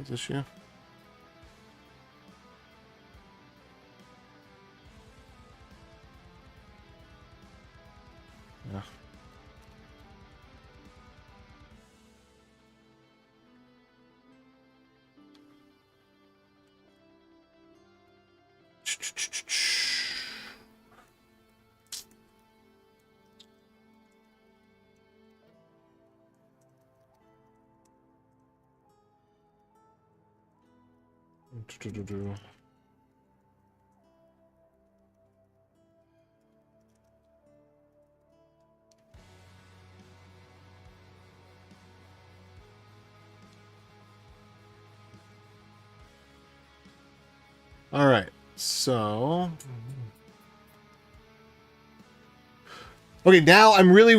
Speaker 1: Is this you? Yeah. All right, so okay, now I'm really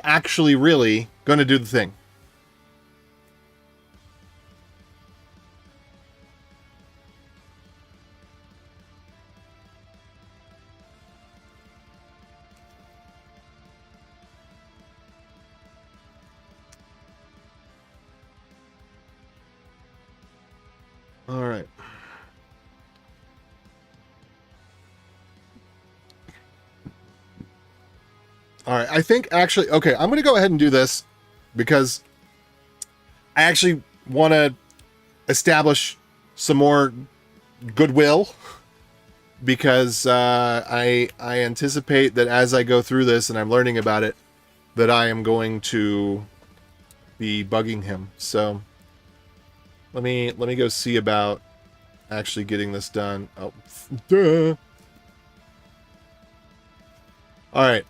Speaker 1: actually gonna do the thing. All right. All right, I think actually, okay, I'm going to go ahead and do this because I actually want to establish some more goodwill because I anticipate that as I go through this and I'm learning about it, that I am going to be bugging him. So let me go see about actually getting this done. Oh, duh. All right.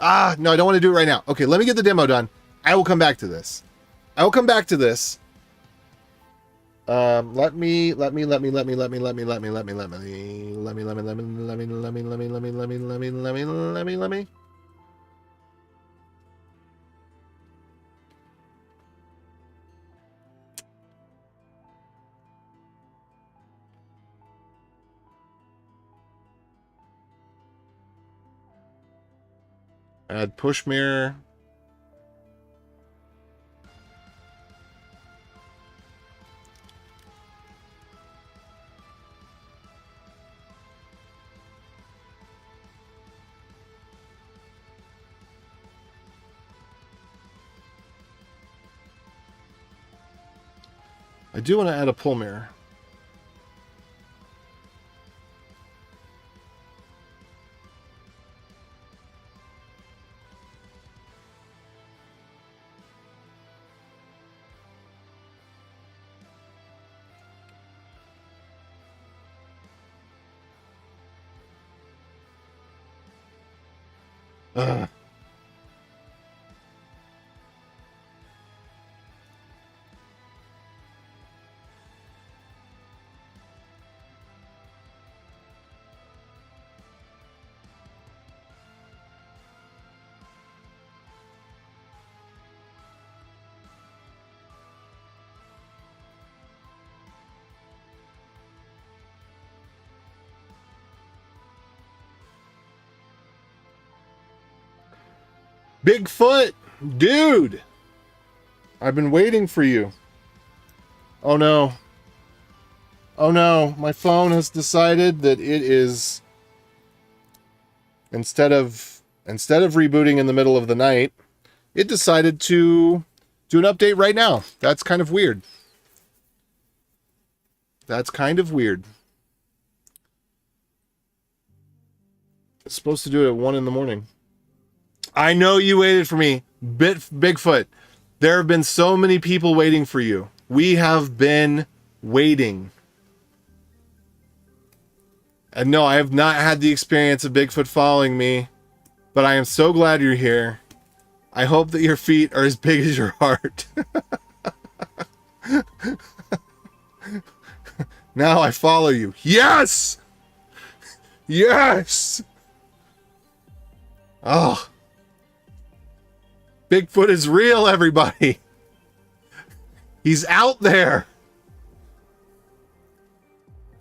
Speaker 1: No, I don't want to do it right now. Okay, let me get the demo done. I will come back to this. I will come back to this. Let me add push mirror. I do want to add a pull mirror. Ugh. Bigfoot, dude, I've been waiting for you. Oh no. Oh no, my phone has decided that it is, instead of rebooting in the middle of the night, it decided to do an update right now. That's kind of weird. That's kind of weird. It's supposed to do it at 1 in the morning. I know you waited for me. Bigfoot. There have been so many people waiting for you. We have been waiting. And no, I have not had the experience of Bigfoot following me, but I am so glad you're here. I hope that your feet are as big as your heart. Now I follow you. Yes! Yes! Oh. Bigfoot is real, everybody. He's out there.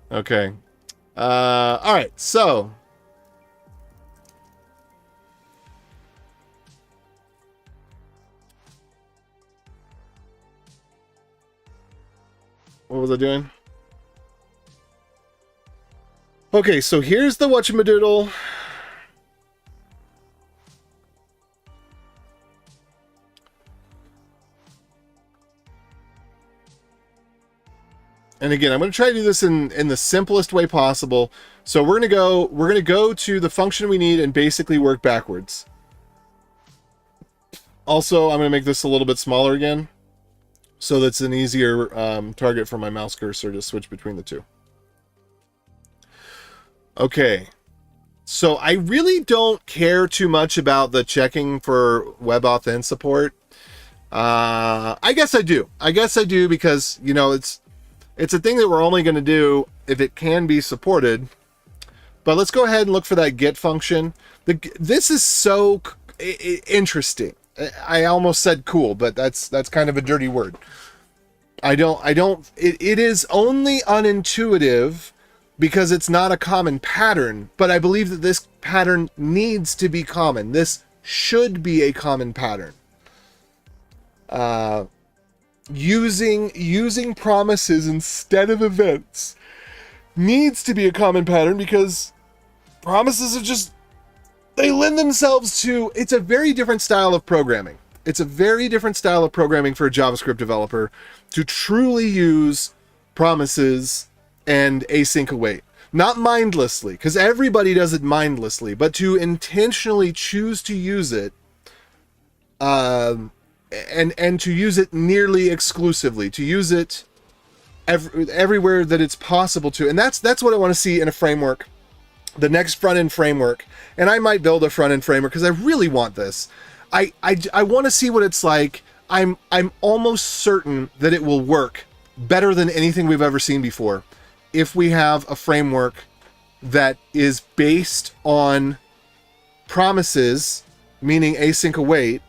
Speaker 1: Okay. All right, so what was I doing? Okay, so here's the whatchamadoodle. And again, I'm going to try to do this in the simplest way possible. So we're going to go to the function we need and basically work backwards. Also, I'm going to make this a little bit smaller again, so that's an easier target for my mouse cursor to switch between the two. Okay. So I really don't care too much about the checking for WebAuthn support. I guess I do. I guess I do because, you know, it's a thing that we're only going to do if it can be supported. But let's go ahead and look for that get function. This is so interesting. I almost said cool, but that's kind of a dirty word. It is only unintuitive because it's not a common pattern, but I believe that this pattern needs to be common. This should be a common pattern. Using promises instead of events needs to be a common pattern because promises are just, they lend themselves to, it's a very different style of programming. It's a very different style of programming for a JavaScript developer to truly use promises and async await. Not mindlessly, because everybody does it mindlessly, but to intentionally choose to use it, and to use it nearly exclusively, to use it everywhere that it's possible to. And that's what I want to see in a framework, the next front-end framework. And I might build a front-end framework because I really want this. I want to see what it's like. I'm almost certain that it will work better than anything we've ever seen before if we have a framework that is based on promises, meaning async await,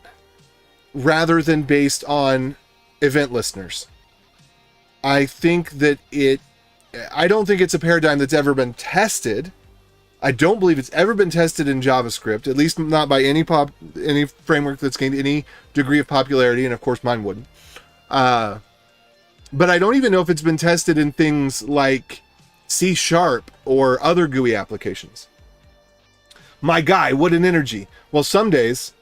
Speaker 1: rather than based on event listeners. I think that I don't think it's a paradigm that's ever been tested. I don't believe it's ever been tested in JavaScript, at least not by any framework that's gained any degree of popularity, and of course mine wouldn't. But I don't even know if it's been tested in things like C# or other GUI applications. My guy, what an energy. Well, some days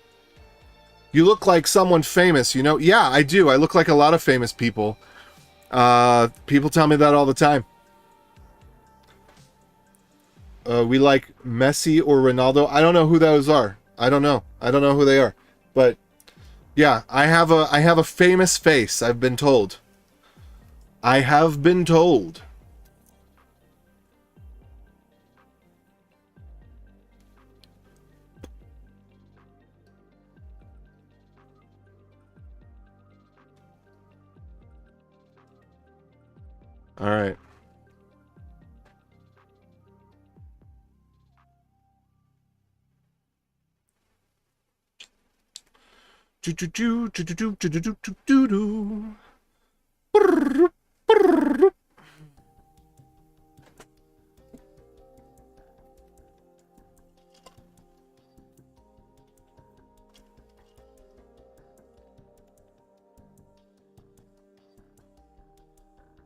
Speaker 1: you look like someone famous, you know? Yeah, I do. I look like a lot of famous people. People tell me that all the time. We like Messi or Ronaldo. I don't know who those are. I don't know who they are. But yeah, I have a famous face, I've been told. I have been told. All right.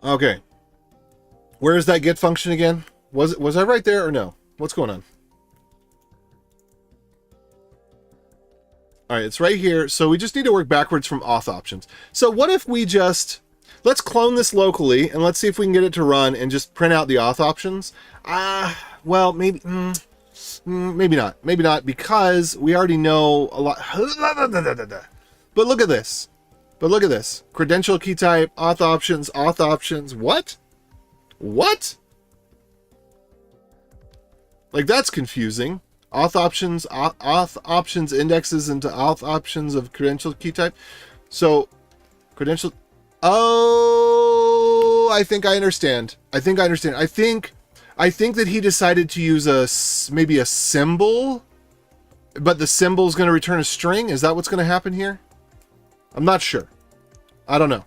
Speaker 1: Okay. Where is that get function again? Was I right there or no? What's going on? All right, it's right here. So we just need to work backwards from auth options. So what if we just, let's clone this locally and let's see if we can get it to run and just print out the auth options. Well, maybe, maybe not. Maybe not, because we already know a lot. But look at this. Credential key type, auth options. What? What? Like, that's confusing. Auth options indexes into auth options of credential key type. So, credential. Oh, I think I understand. I think that he decided to use maybe a symbol, but the symbol is going to return a string. Is that what's going to happen here? I'm not sure. I don't know.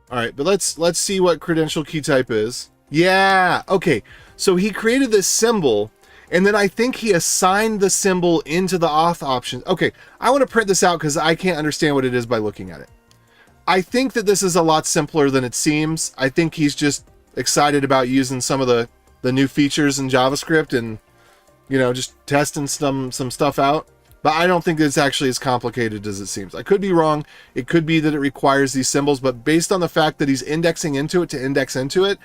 Speaker 1: All right, but let's see what credential key type is. Yeah, okay. So he created this symbol, and then I think he assigned the symbol into the auth option. Okay, I want to print this out because I can't understand what it is by looking at it. I think that this is a lot simpler than it seems. I think he's just excited about using some of the new features in JavaScript and, you know, just testing some stuff out. But I don't think it's actually as complicated as it seems. I could be wrong. It could be that it requires these symbols, but based on the fact that he's indexing into it to index into it,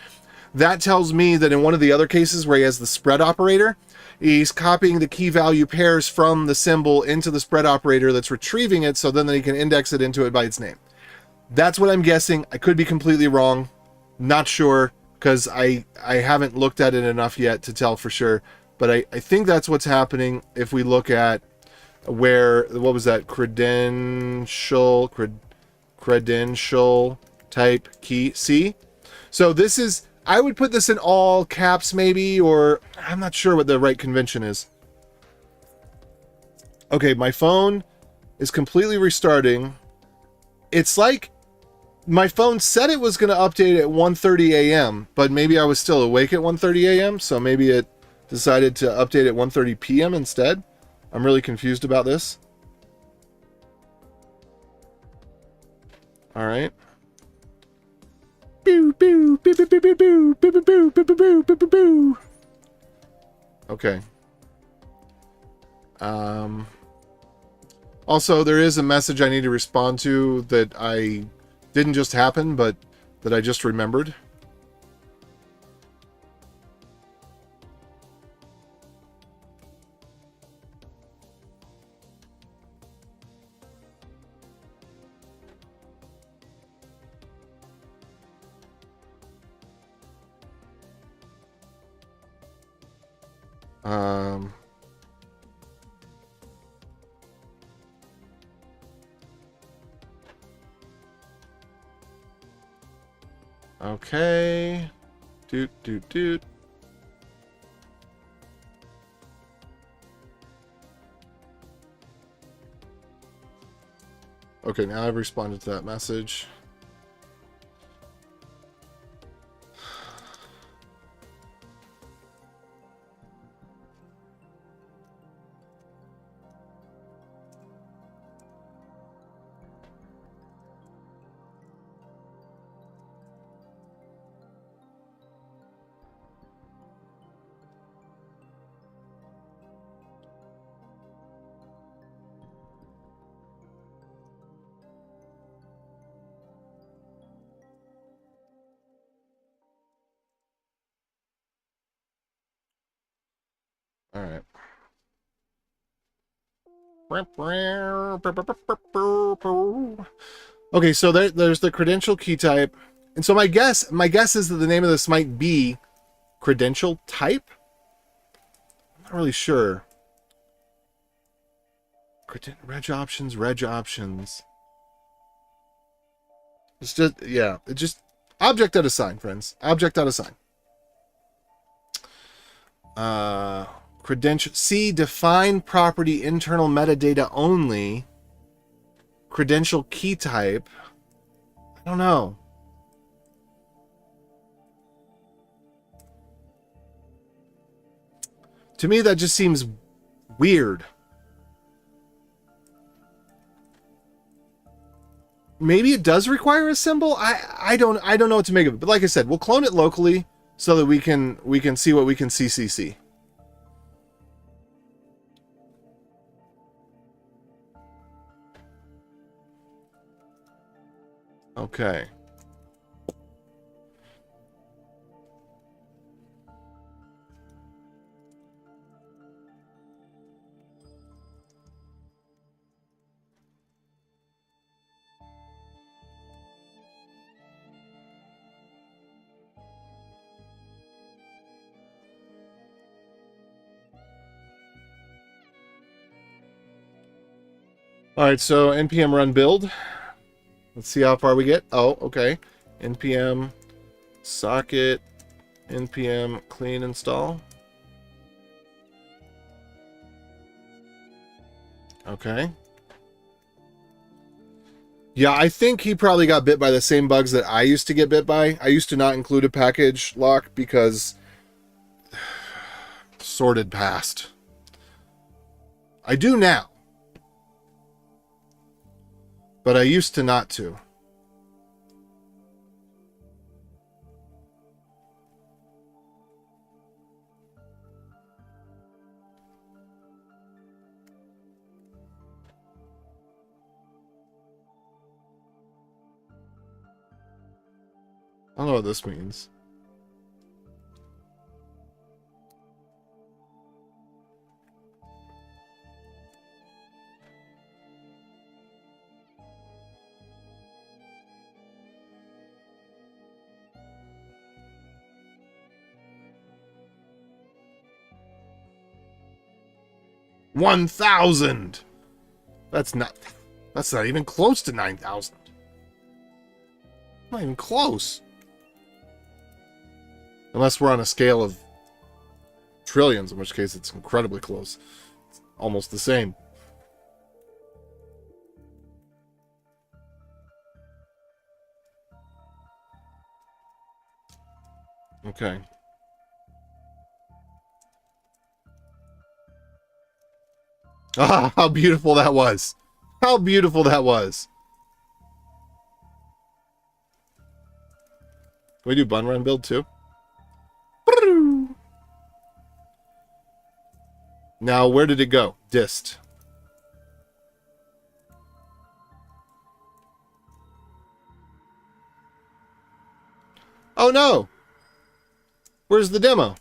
Speaker 1: that tells me that in one of the other cases where he has the spread operator, he's copying the key value pairs from the symbol into the spread operator that's retrieving it, so then he can index it into it by its name. That's what I'm guessing. I could be completely wrong. Not sure, because I haven't looked at it enough yet to tell for sure. But I think that's what's happening if we look at where, what was that? Credential type key. See? So this is, I would put this in all caps maybe, or I'm not sure what the right convention is. Okay, my phone is completely restarting. It's like my phone said it was going to update at 1:30 a.m., but maybe I was still awake at 1:30 a.m., so maybe it decided to update at 1:30 p.m. instead. I'm really confused about this. All right. Boo boo boo boo boo boo boo boo boo boo boo boo boo boo. Okay. Also, there is a message I need to respond to that I didn't just happen, but that I just remembered. Okay. Doot. Okay, now I've responded to that message. All right. Okay, so there's the credential key type. And so my guess is that the name of this might be credential type. I'm not really sure. Reg options. It's just, yeah, it just, object out of sign, friends. Object out of sign. Credential, C, define property internal metadata only. Credential key type. I don't know. To me, that just seems weird. Maybe it does require a symbol. I don't know what to make of it. But like I said, we'll clone it locally so that we can see what we can CCC. Okay. All right, so npm run build. Let's see how far we get. Oh, okay. npm socket npm clean install. Okay. Yeah, I think he probably got bit by the same bugs that I used to get bit by. I used to not include a package lock because sorted past. I do now. But I used to not to. I don't know what this means. $1,000. That's not even close to 9,000. Not even close. Unless we're on a scale of trillions, in which case it's incredibly close. It's almost the same. Okay. Ah, how beautiful that was. How beautiful that was. Can we do bun run build too? Now, where did it go? Dist. Oh no! Where's the demo?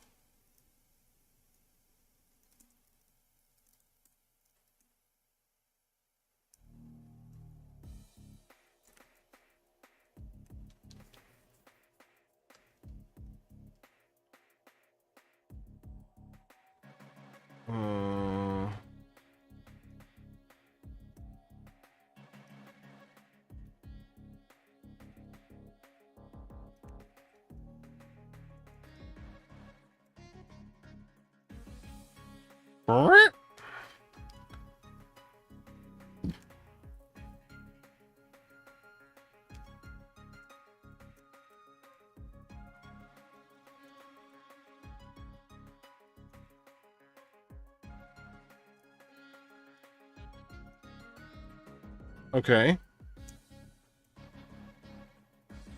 Speaker 1: Okay.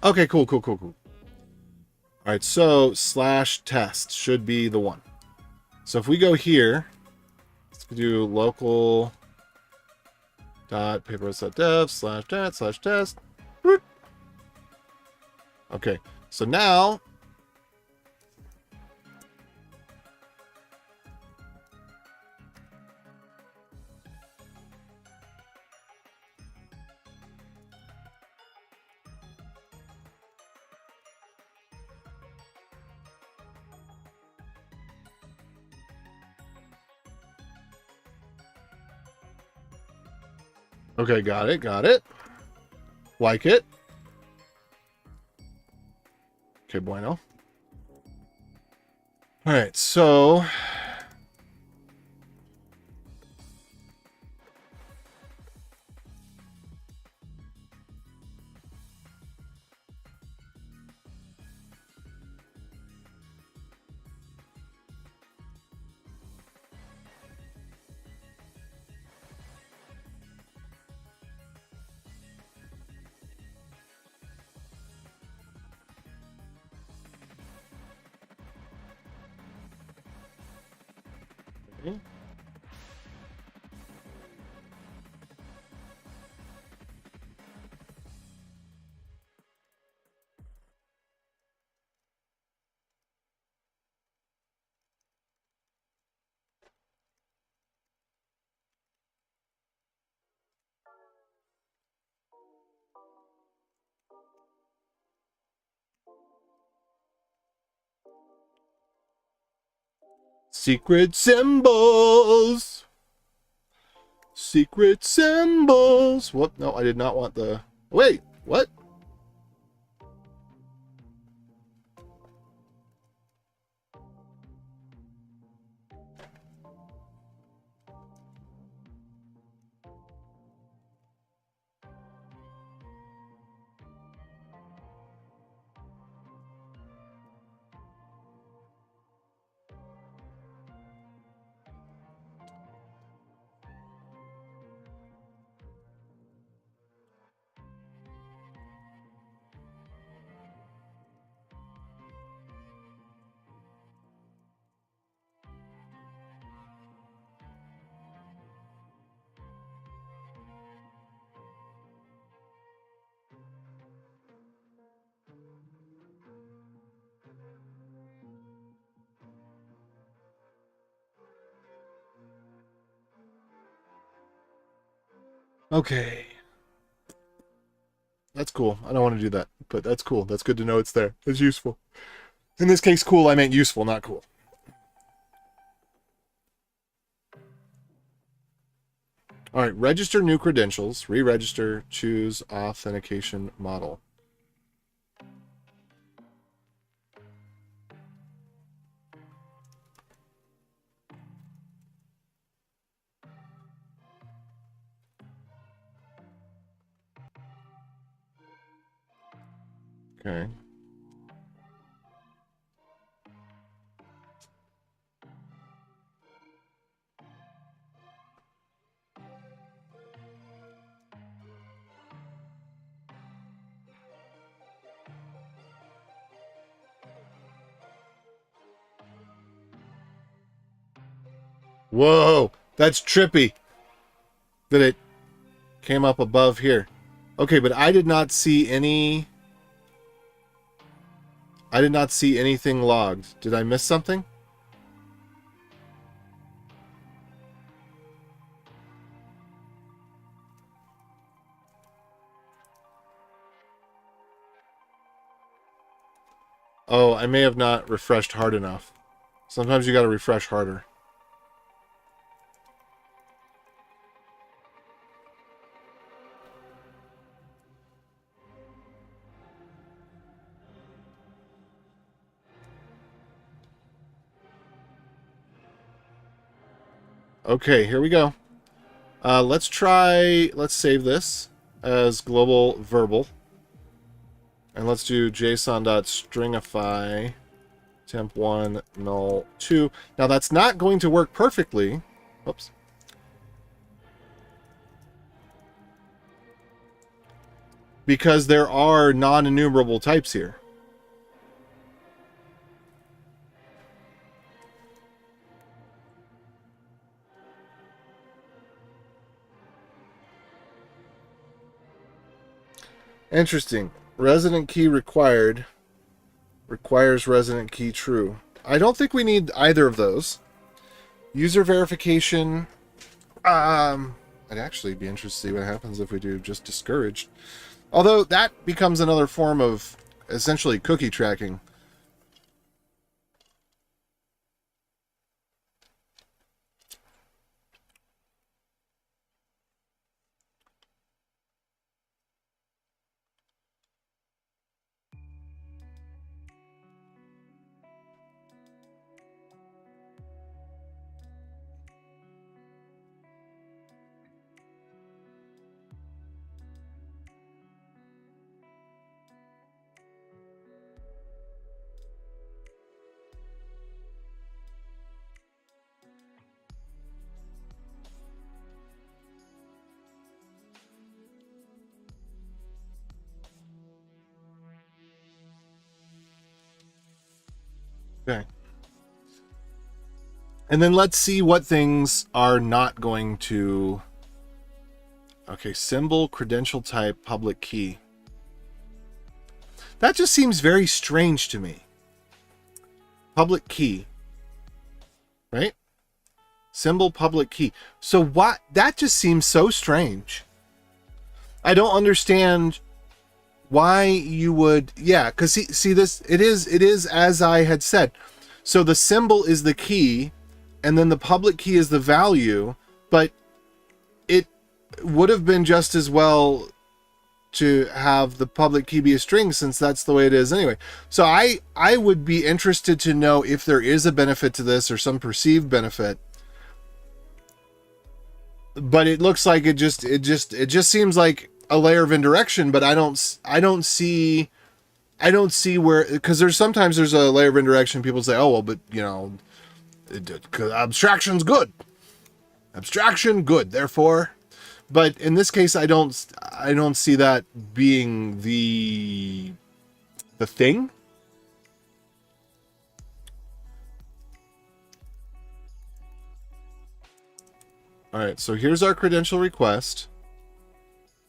Speaker 1: Okay, cool. All right, so /test should be the one. So if we go here, let's do local paperless.dev /test. Okay, so now okay, got it. Like it. Okay, bueno. All right, so secret symbols. Secret symbols. Whoop, no, I did not want the... Wait, what? Okay. That's cool. I don't want to do that, but that's cool. That's good to know it's there. It's useful. In this case, cool, I meant useful, not cool. All right, register new credentials, re-register, choose authentication model. Okay. Whoa, that's trippy that it came up above here. Okay, but I did not see any... I did not see anything logged. Did I miss something? Oh, I may have not refreshed hard enough. Sometimes you gotta refresh harder. Okay, here we go. Let's save this as global verbal. And let's do json.stringify temp1 null 2. Now that's not going to work perfectly. Oops. Because there are non-enumerable types here. Interesting. Resident key required requires resident key true. I don't think we need either of those. User verification. I'd actually be interested to see what happens if we do just discouraged. Although that becomes another form of essentially cookie tracking. Okay. And then let's see what things are not going to... Okay, symbol, credential type, public key. That just seems very strange to me. Public key. Right? Symbol, public key. So what? That just seems so strange. I don't understand why you would... Yeah, because see this, it is as I had said. So the symbol is the key, and then the public key is the value, but it would have been just as well to have the public key be a string, since that's the way it is anyway. So I would be interested to know if there is a benefit to this or some perceived benefit. But it looks like it just seems like a layer of indirection, but I don't see where, because sometimes there's a layer of indirection. People say, oh well, but you know, abstraction's good. Abstraction good, therefore. But in this case, I don't see that being the thing. All right, so here's our credential request.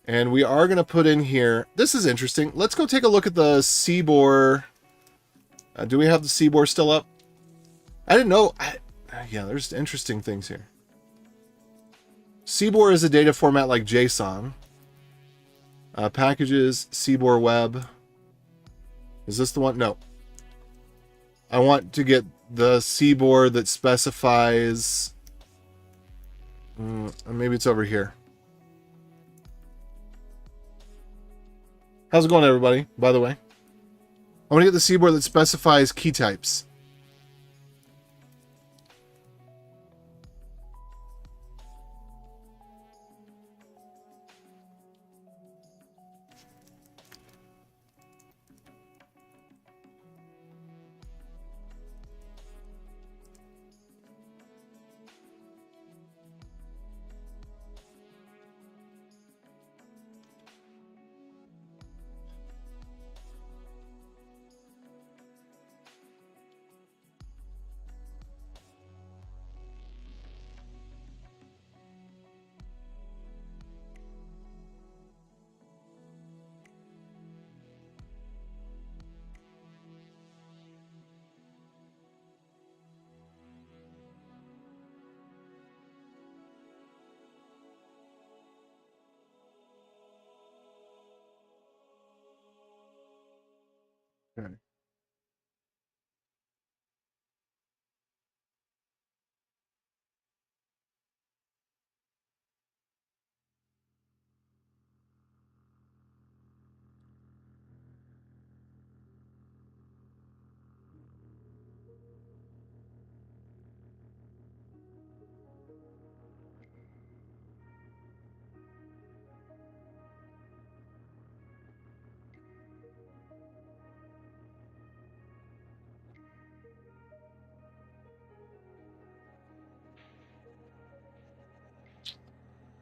Speaker 1: And we are going to put in here, this is interesting. Let's go take a look at the CBOR. Do we have the CBOR still up? I didn't know. Yeah, there's interesting things here. CBOR is a data format like JSON. Packages, CBOR web. Is this the one? No. I want to get the CBOR that specifies... maybe it's over here. How's it going, everybody, by the way? I want to get the CBOR that specifies key types. Okay.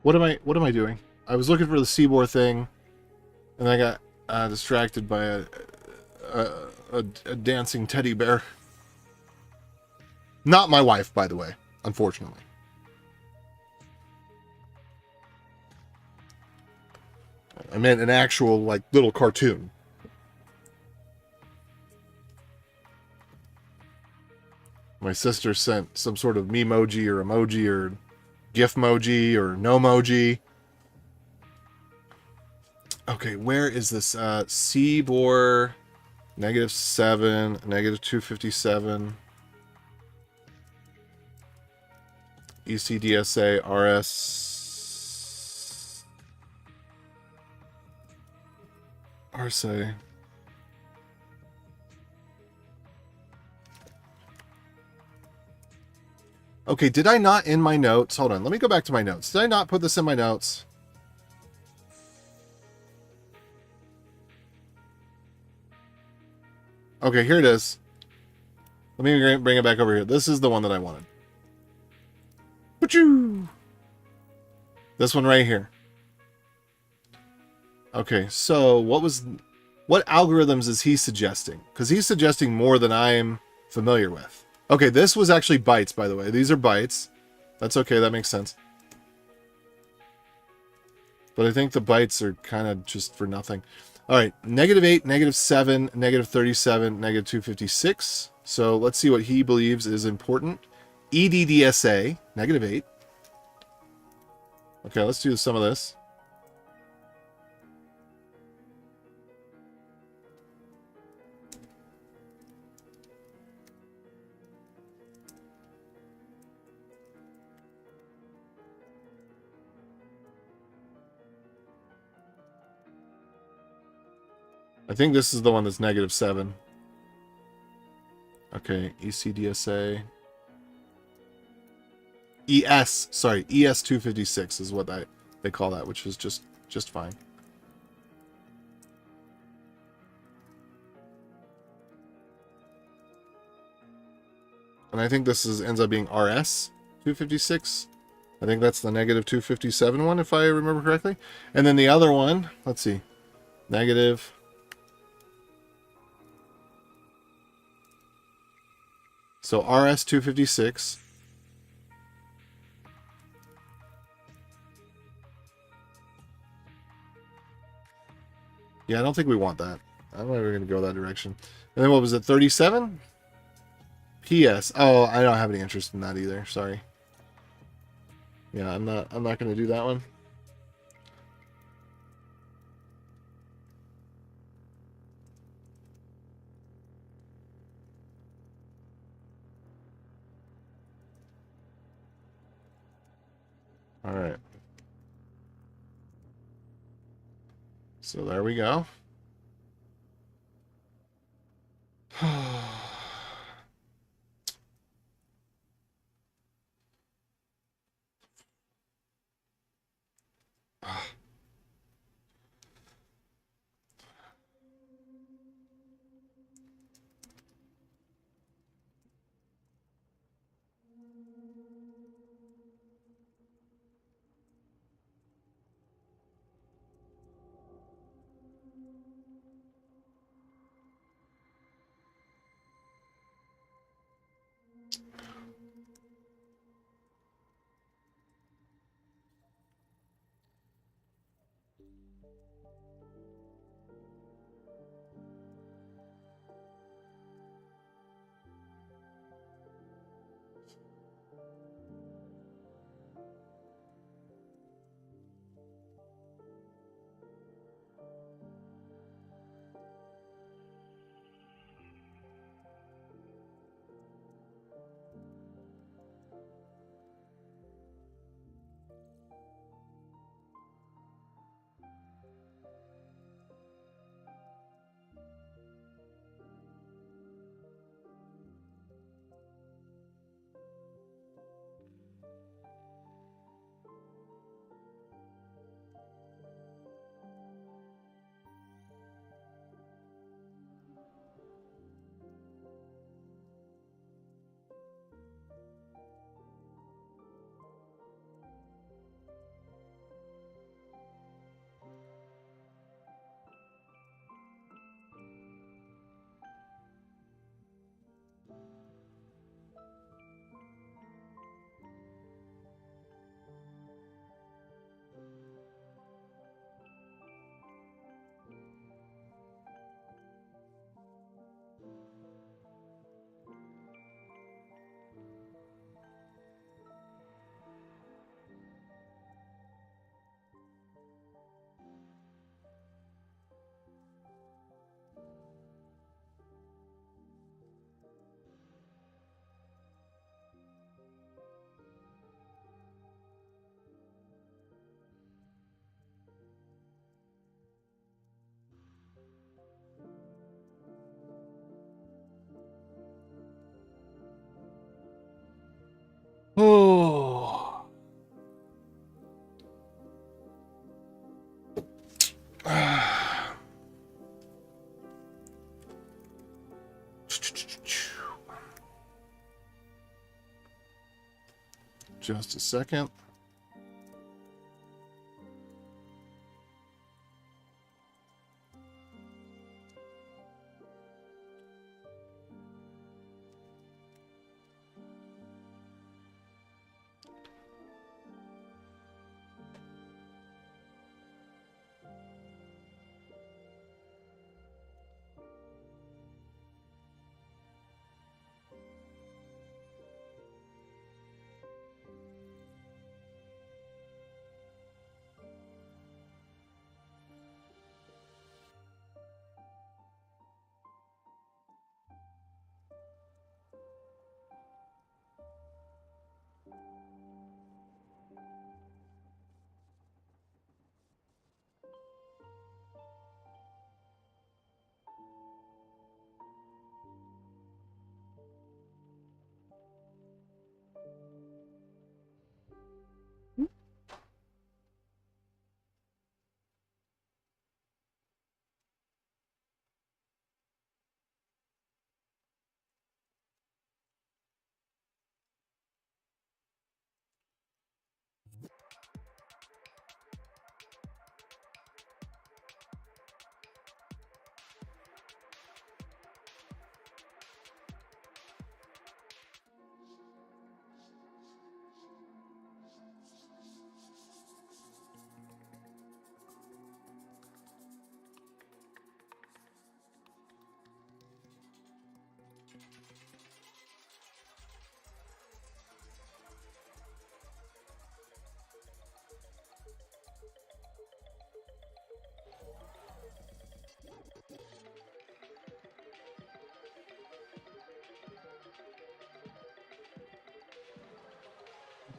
Speaker 1: What am I doing? I was looking for the CBOR thing, and I got distracted by a dancing teddy bear. Not my wife, by the way, unfortunately. I meant an actual, like, little cartoon. My sister sent some sort of memoji or emoji or gifmoji or no-moji. Okay, where is this? CBOR -7, -257. ECDSA RS RSA. Okay, did I not in my notes? Hold on, let me go back to my notes. Did I not put this in my notes? Okay, here it is. Let me bring it back over here. This is the one that I wanted. Pachoo! This one right here. Okay, so what algorithms is he suggesting? Because he's suggesting more than I'm familiar with. Okay, this was actually bytes, by the way. These are bytes. That's okay, that makes sense. But I think the bytes are kind of just for nothing. All right, -8, -7, -37, -256. So let's see what he believes is important. EDDSA, -8. Okay, let's do some of this. I think this is the one that's -7. Okay, ECDSA. Sorry, ES256 is what they call that, which is just fine. And I think this ends up being RS256. I think that's the -257 one, if I remember correctly. And then the other one, let's see, negative. So RS256. Yeah, I don't think we want that. I'm not even going to go that direction. And then what was it, 37? PS. Oh, I don't have any interest in that either. Sorry. Yeah, I'm not going to do that one. All right. So there we go. Oh. Just a second.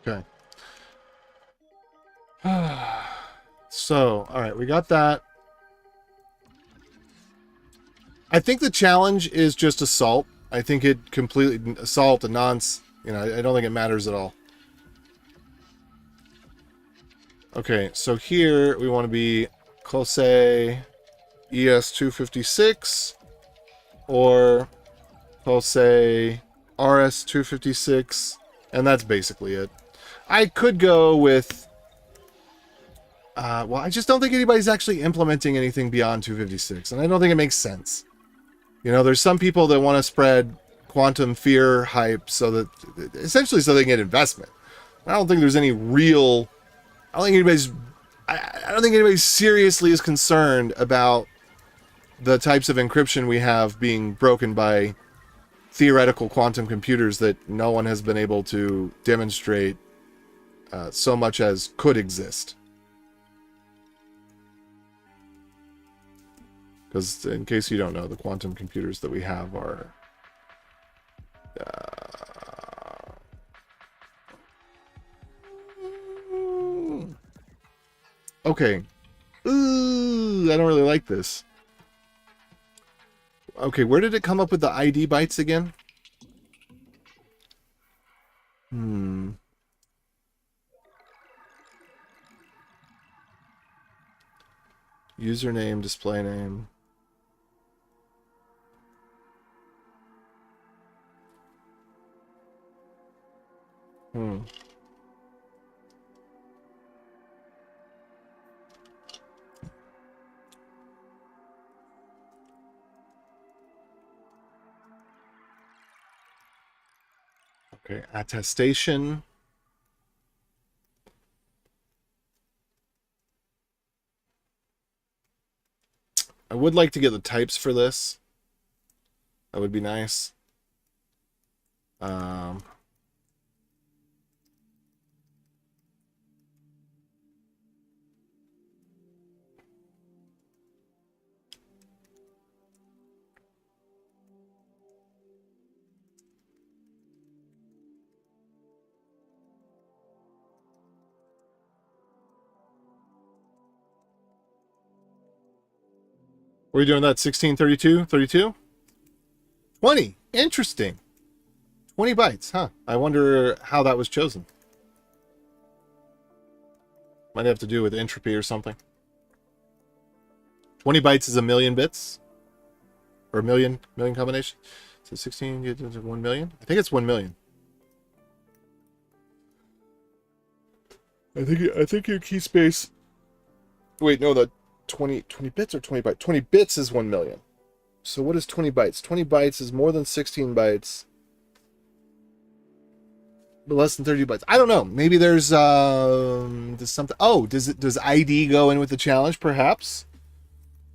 Speaker 1: Okay. So, all right, we got that. I think the challenge is just assault. I think it completely assault and nonce. You know, I don't think it matters at all. Okay, so here we want to be close ES256 or close RS256, and that's basically it. I could go with well, I just don't think anybody's actually implementing anything beyond 256, and I don't think it makes sense. You know, there's some people that want to spread quantum fear hype so that, essentially so they can get investment. I don't think there's any real, I don't think anybody seriously is concerned about the types of encryption we have being broken by theoretical quantum computers that no one has been able to demonstrate so much as could exist. Because in case you don't know, the quantum computers that we have are okay. Ooh, I don't really like this. Okay, where did it come up with the ID bytes again? Username, display name. Okay, attestation. I would like to get the types for this. That would be nice. What are you doing that? 16, 32, 32? 20. Interesting. 20 bytes, huh? I wonder how that was chosen. Might have to do with entropy or something. 20 bytes is a million bits? Or a million combination? So 16 gets 1 million? I think it's 1 million. I think your key space. Wait, no, the 20 bits or 20 bytes? 20 bits is 1 million. So what is 20 bytes? 20 bytes is more than 16 bytes. But less than 30 bytes. I don't know. Maybe there's something. Oh, does ID go in with the challenge perhaps?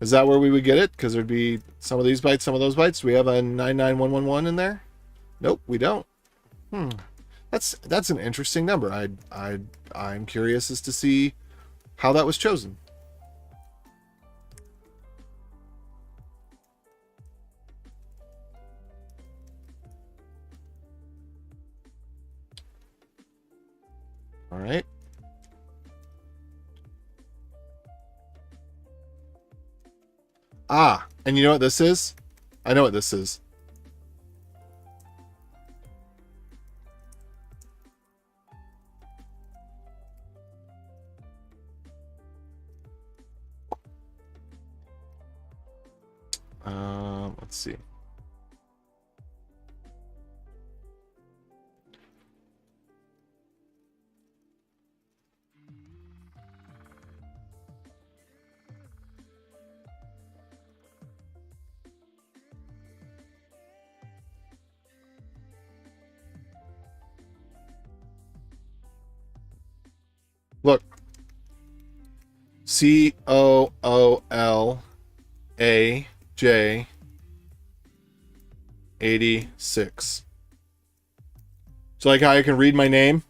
Speaker 1: Is that where we would get it? Because there'd be some of these bytes, some of those bytes. Do we have a 99111 in there? Nope, we don't. That's an interesting number. I'm curious as to see how that was chosen. All right. Ah, and you know what this is? I know what this is. Let's see. Look. COOLAJ86. So like how I can read my name?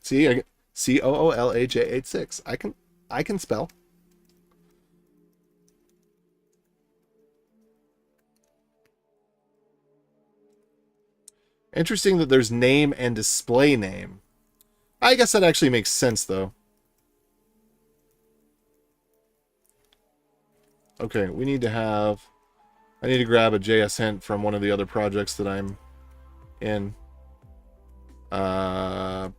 Speaker 1: See, I get COOLAJ86. I can spell. Interesting that there's name and display name. I guess that actually makes sense, though. Okay, we need to have... I need to grab a JS hint from one of the other projects that I'm in. Oh,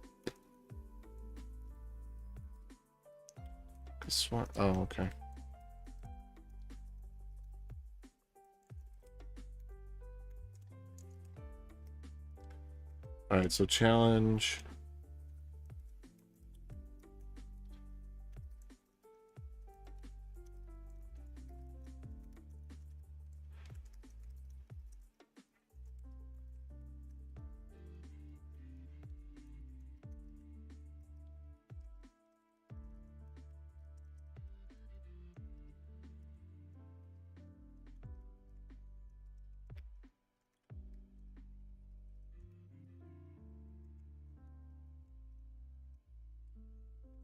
Speaker 1: okay. All right, so challenge.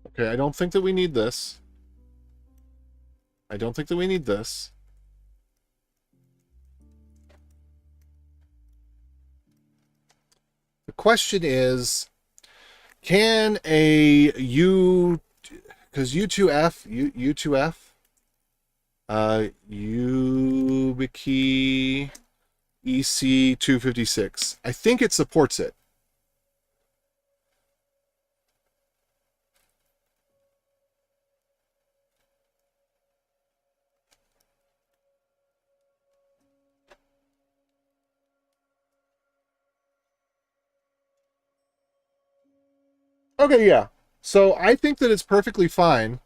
Speaker 1: Okay, I don't think that we need this. I don't think that we need this. The question is, can a because U2F, YubiKey EC256. I think it supports it. Okay, yeah. So I think that it's perfectly fine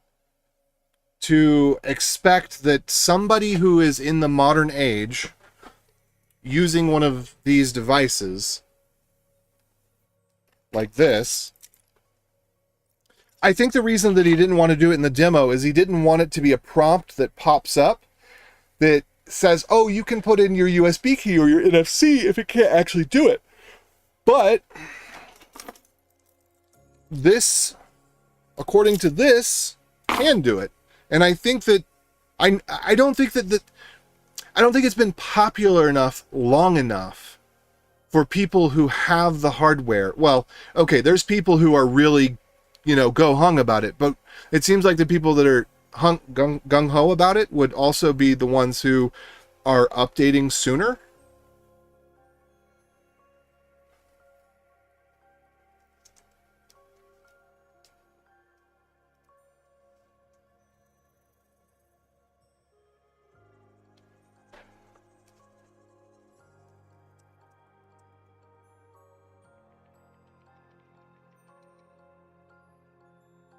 Speaker 1: to expect that somebody who is in the modern age using one of these devices like this. I think the reason that he didn't want to do it in the demo is he didn't want it to be a prompt that pops up that says, oh, you can put in your USB key or your NFC if it can't actually do it. But this, according to this, can do it. And I think that I don't think it's been popular enough long enough for people who have the hardware. Well, okay, there's people who are really, go hung about it, but it seems like the people that are gung ho about it would also be the ones who are updating sooner.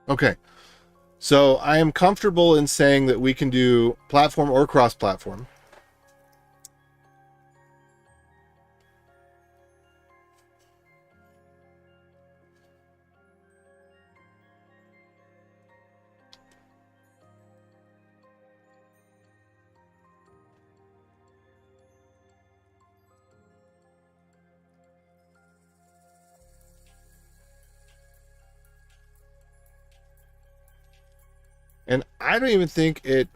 Speaker 1: Okay, so I am comfortable in saying that we can do platform or cross-platform. And I don't even think it...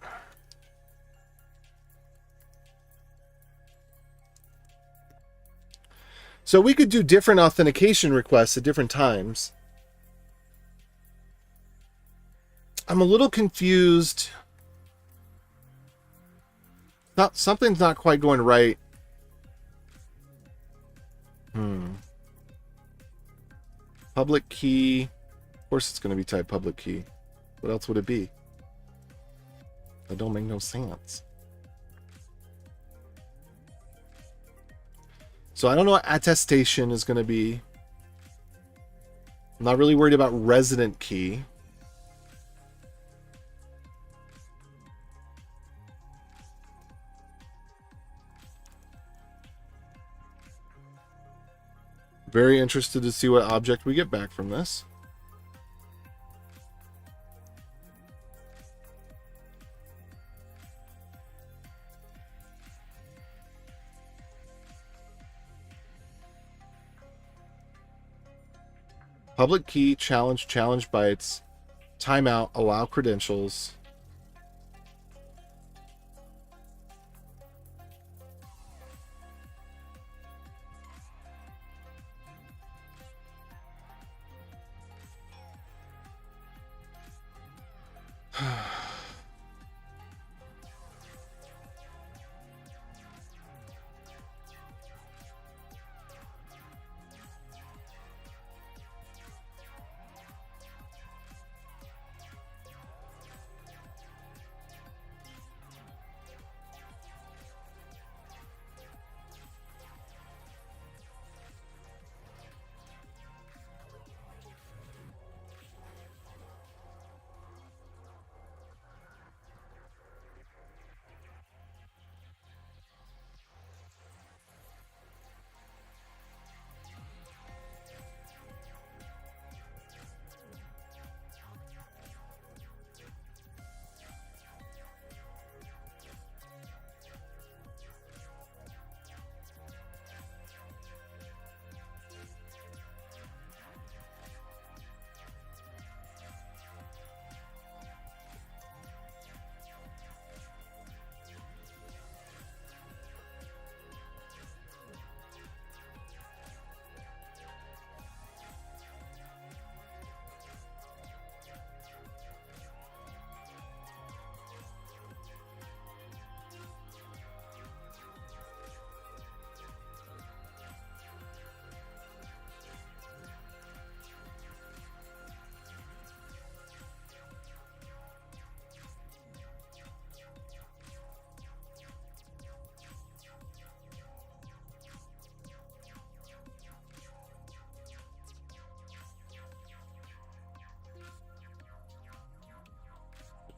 Speaker 1: So we could do different authentication requests at different times. I'm a little confused. Something's not quite going right. Public key. Of course it's going to be type public key. What else would it be? That don't make no sense. So I don't know what attestation is going to be. I'm not really worried about resident key. Very interested to see what object we get back from this. Public key, challenge bytes, timeout, allow credentials.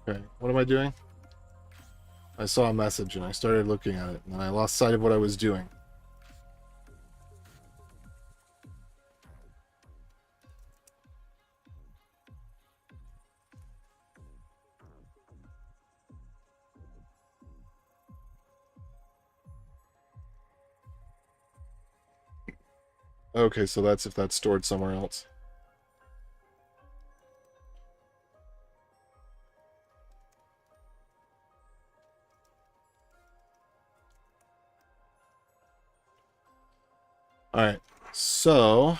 Speaker 1: Okay, what am I doing? I saw a message and I started looking at it, and then I lost sight of what I was doing. Okay, so that's if that's stored somewhere else. All right, so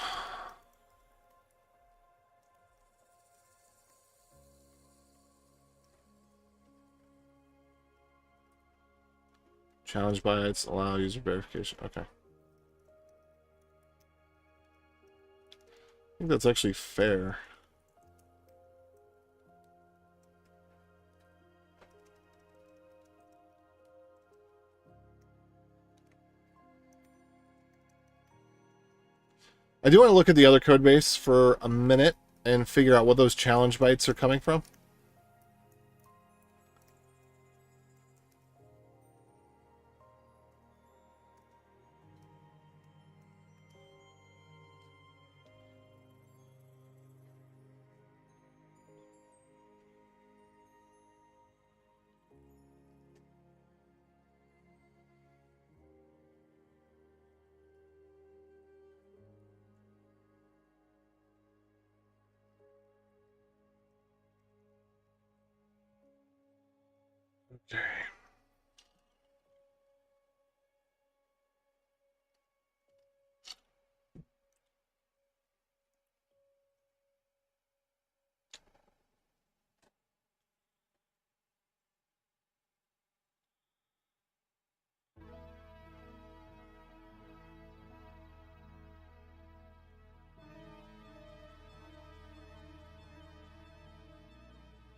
Speaker 1: challenge bytes allow user verification. Okay, I think that's actually fair. I do want to look at the other code base for a minute and figure out what those challenge bytes are coming from. Okay.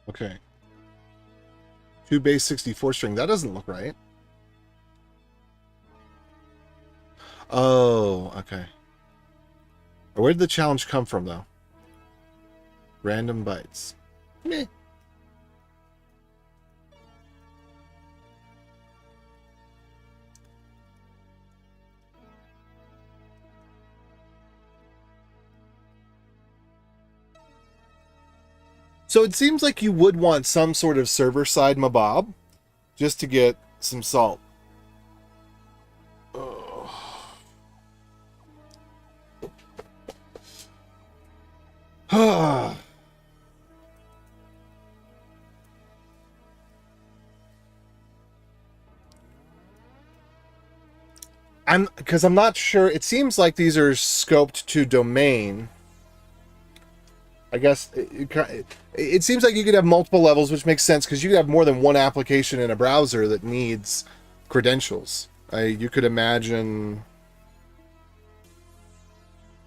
Speaker 1: Okay. 2 base 64 string. That doesn't look right. Oh, okay. Where did the challenge come from, though? Random bytes. Meh. So it seems like you would want some sort of server-side mabob just to get some salt. Oh. Because I'm not sure. It seems like these are scoped to domain. I guess it seems like you could have multiple levels, which makes sense because you could have more than one application in a browser that needs credentials. You could imagine,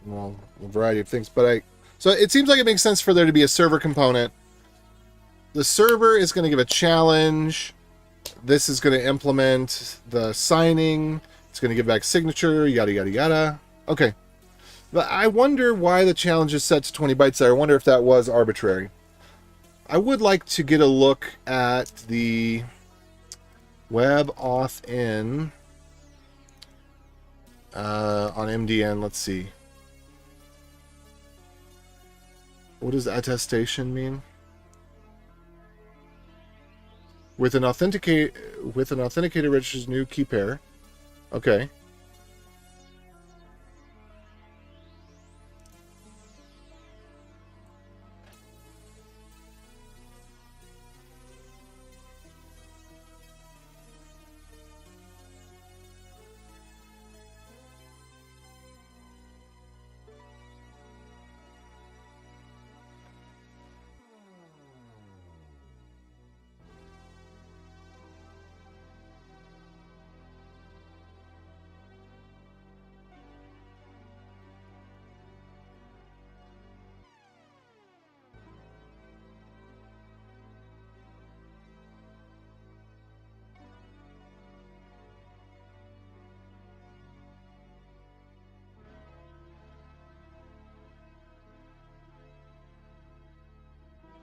Speaker 1: well, a variety of things, but so it seems like it makes sense for there to be a server component. The server is going to give a challenge. This is going to implement the signing. It's going to give back signature, yada, yada, yada. Okay. But I wonder why the challenge is set to 20 bytes there. I wonder if that was arbitrary. I would like to get a look at the WebAuthn on MDN. Let's see. What does attestation mean? With an authenticator registers new key pair. Okay.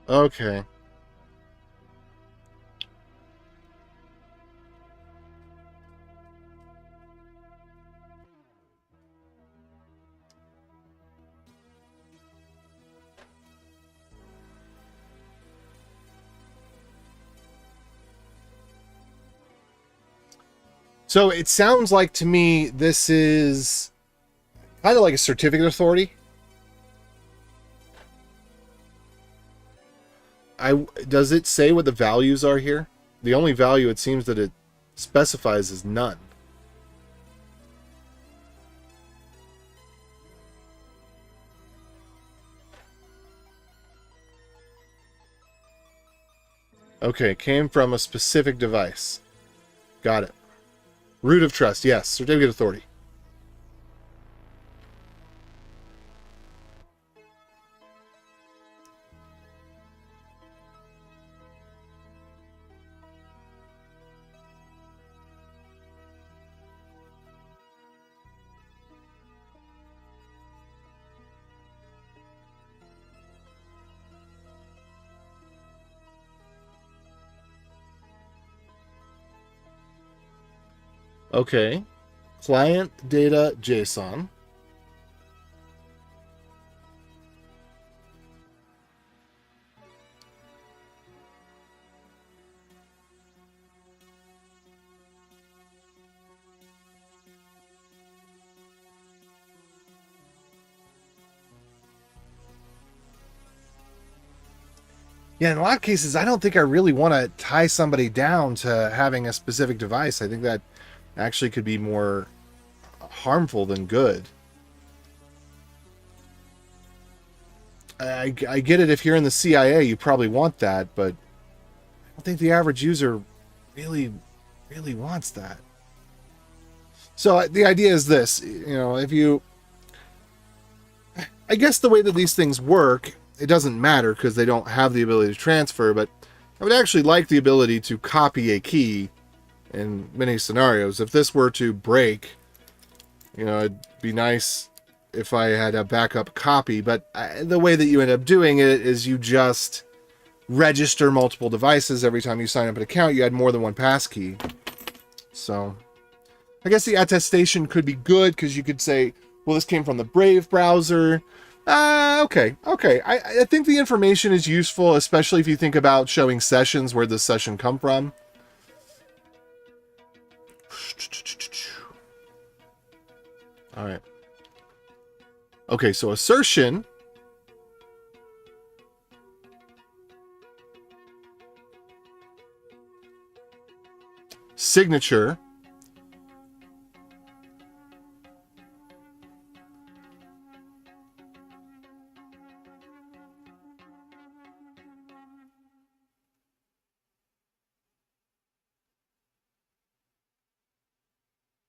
Speaker 1: Okay. So it sounds like to me this is kind of like a certificate authority. Does it say what the values are here? The only value it seems that it specifies is none. Okay, came from a specific device. Got it. Root of trust, yes. Certificate authority. Okay. Client data JSON. Yeah, in a lot of cases, I don't think I really want to tie somebody down to having a specific device. I think that actually could be more harmful than good. I get it if you're in the CIA, you probably want that, but I don't think the average user really wants that. So the idea is this, if you... I guess the way that these things work, it doesn't matter because they don't have the ability to transfer, but I would actually like the ability to copy a key in many scenarios. If this were to break, it'd be nice if I had a backup copy, but the way that you end up doing it is you just register multiple devices every time you sign up an account. You add more than one passkey. So I guess the attestation could be good because you could say, well, this came from the Brave browser. Okay. I think the information is useful, especially if you think about showing sessions where this session come from. All right. Okay, so assertion. Signature.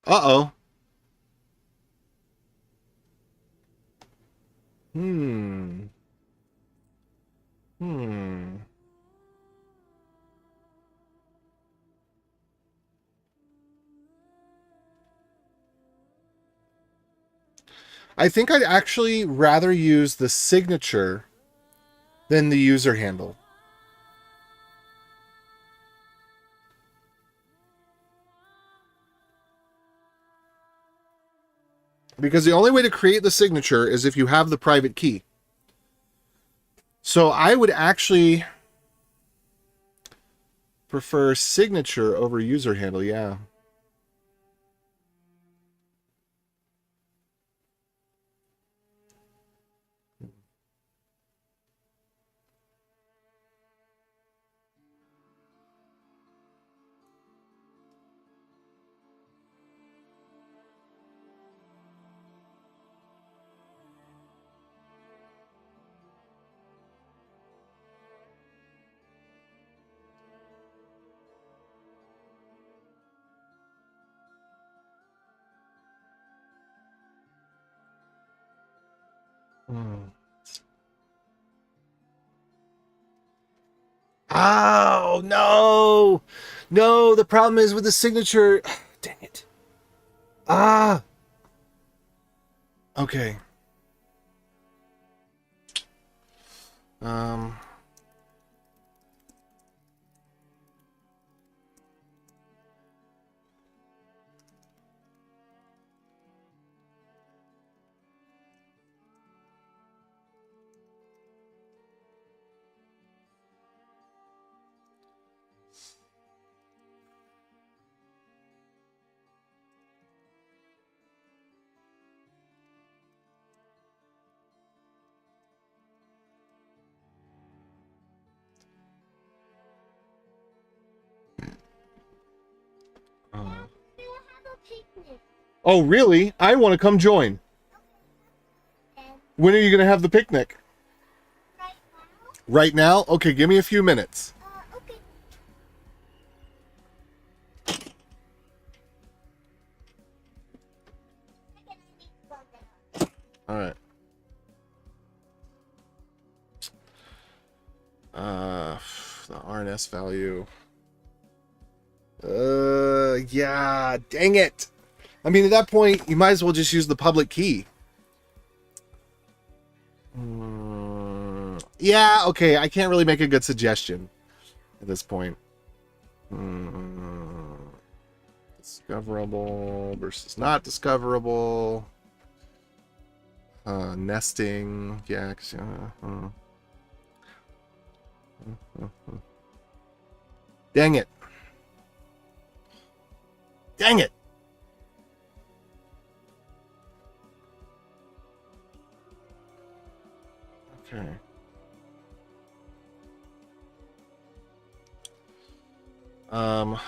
Speaker 1: Uh-oh. Hmm. Hmm. I think I'd actually rather use the signature than the user handle. Because the only way to create the signature is if you have the private key. So I would actually prefer signature over user handle, yeah. Hmm. Oh, no. No, the problem is with the signature. Dang it. Ah. Okay. Um. uh, Oh, really? I want to come join. When are you going to have the picnic? Right now? Okay, give me a few minutes. All right. The RNS value. Yeah, dang it. I mean, at that point, you might as well just use the public key. Yeah, okay, I can't really make a good suggestion at this point. Discoverable versus not discoverable. Nesting. Yeah. Dang it. Dang it. Okay. Um.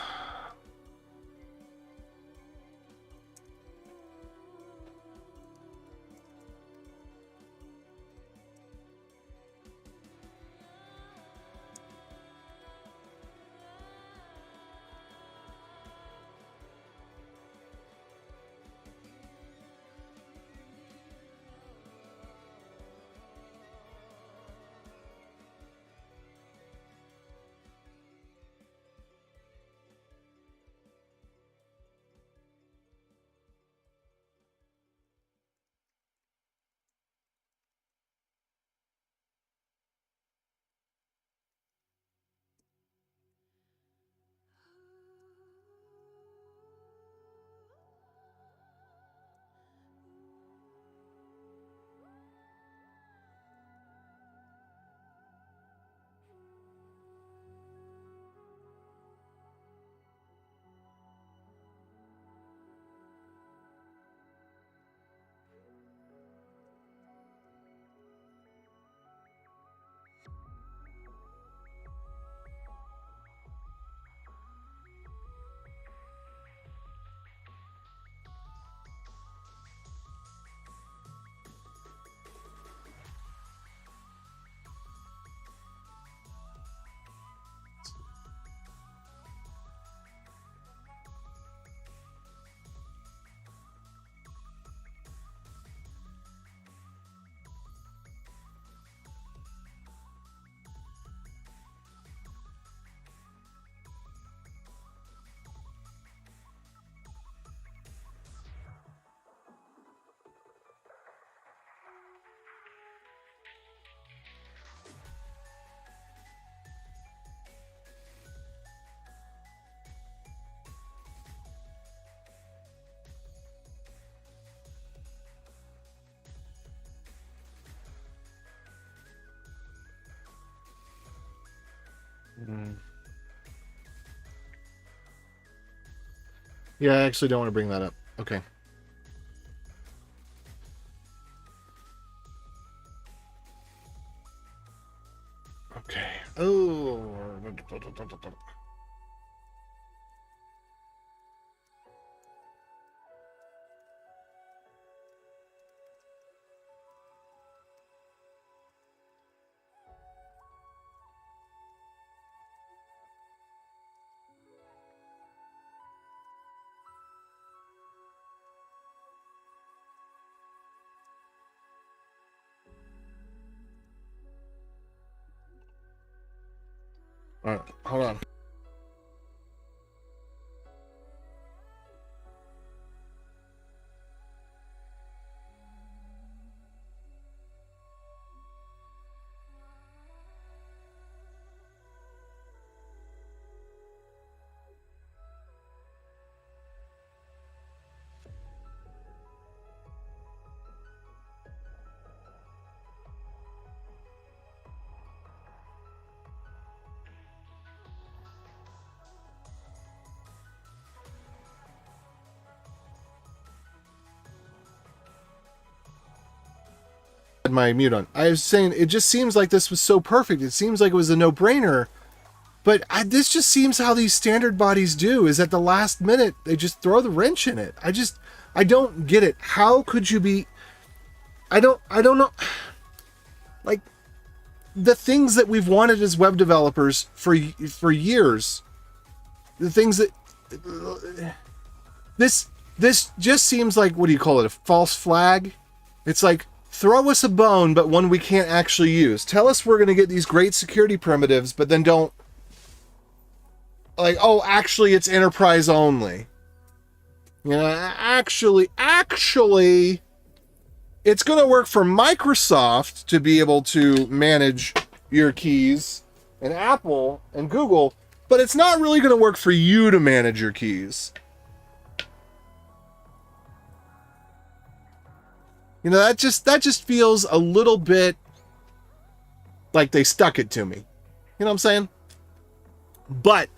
Speaker 1: Yeah, I actually don't want to bring that up. Okay. Okay. Oh. All right, hold on. My mute on. I was saying it just seems like this was so perfect. It seems like it was a no-brainer. But this just seems how these standard bodies do, is at the last minute, they just throw the wrench in it. I don't get it. How could you be, I don't know. Like, the things that we've wanted as web developers for years, the things that, this just seems like, what do you call it, a false flag? It's like, throw us a bone, but one we can't actually use. Tell us we're going to get these great security primitives, but then don't, like, oh, actually, it's enterprise only. You know, actually, it's going to work for Microsoft to be able to manage your keys, and Apple and Google, but it's not really going to work for you to manage your keys. You know, that just feels a little bit like they stuck it to me. You know what I'm saying? But,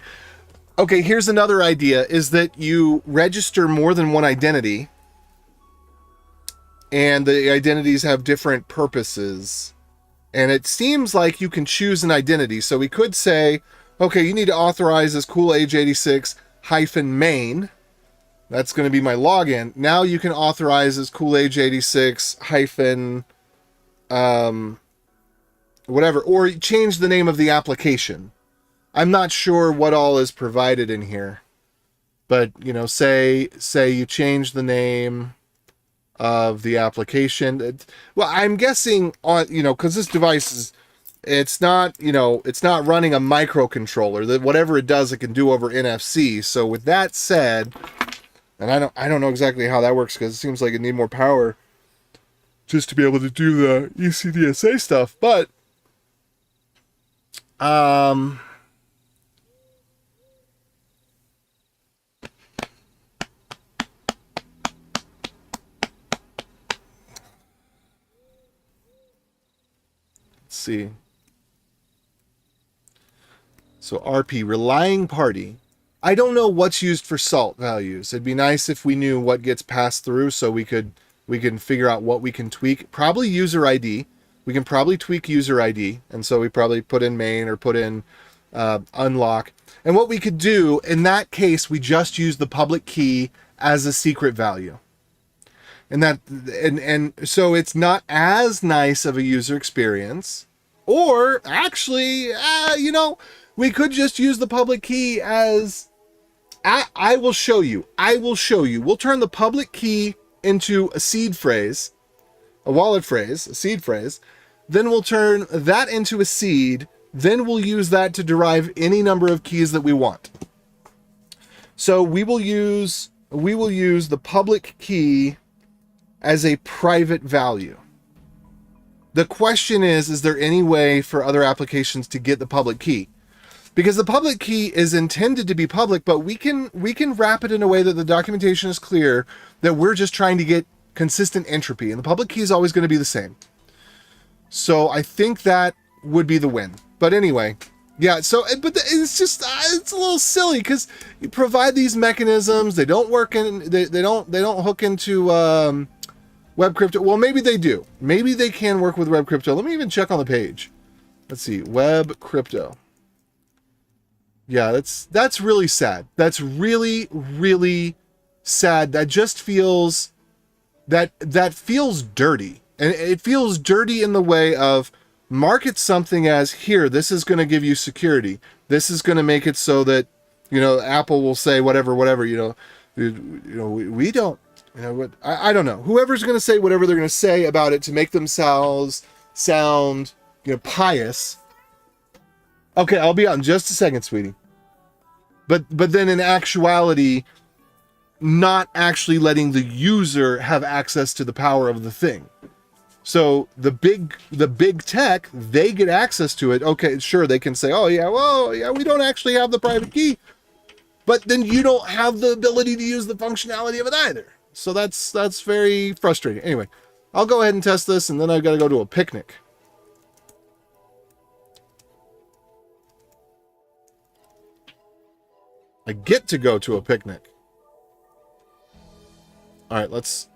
Speaker 1: okay, here's another idea, is that you register more than one identity, and the identities have different purposes. And it seems like you can choose an identity. So we could say, okay, you need to authorize this coolage86-main. That's going to be my login. Now you can authorize this coolage86- whatever, or change the name of the application. I'm not sure what all is provided in here, but, you know, say you change the name of the application. Well, I'm guessing on, you know, because this device is, it's not, you know, it's not running a microcontroller. That whatever it does, it can do over NFC. So with that said, and I don't know exactly how that works, because it seems like it need more power just to be able to do the ECDSA stuff. But let's see. So RP, relying party. I don't know what's used for salt values. It'd be nice if we knew what gets passed through, so we can figure out what we can tweak. Probably user ID. We can probably tweak user ID, and so we probably put in main or put in unlock. And what we could do in that case, we just use the public key as a secret value. And so it's not as nice of a user experience. Or actually, you know, we could just use the public key as, I will show you. We'll turn the public key into a seed phrase, a wallet phrase, a seed phrase. Then we'll turn that into a seed. Then we'll use that to derive any number of keys that we want. So we will use the public key as a private value. The question is there any way for other applications to get the public key? Because the public key is intended to be public, but we can wrap it in a way that the documentation is clear that we're just trying to get consistent entropy, and the public key is always going to be the same. So I think that would be the win. But anyway, Yeah, so, but it's just, it's a little silly because you provide these mechanisms, they don't work in, they don't hook into web crypto. Well, maybe they do. Maybe they can work with web crypto. Let me even check on the page. Let's see, web crypto. Yeah, that's really sad. That's really, really sad. That just feels, that feels dirty. And it feels dirty in the way of, market something as, here, this is going to give you security. This is going to make it so that, you know, Apple will say whatever, we don't, you know, what, I don't know. Whoever's going to say whatever they're going to say about it to make themselves sound, you know, pious. Okay, I'll be out in just a second, sweetie. But then in actuality, not actually letting the user have access to the power of the thing. So the big tech, they get access to it. Okay, sure, they can say, oh yeah, well, yeah, we don't actually have the private key, but then you don't have the ability to use the functionality of it either. So that's very frustrating. Anyway, I'll go ahead and test this, and then I've got to go to a picnic. I get to go to a picnic. All right, let's.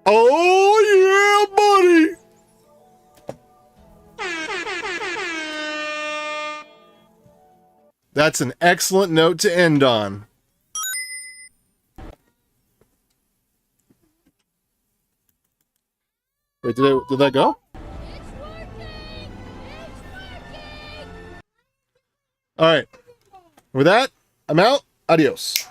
Speaker 1: Oh, yeah, buddy! That's an excellent note to end on. Wait, did that go?
Speaker 2: It's working! It's working!
Speaker 1: All right. With that, I'm out. Adios.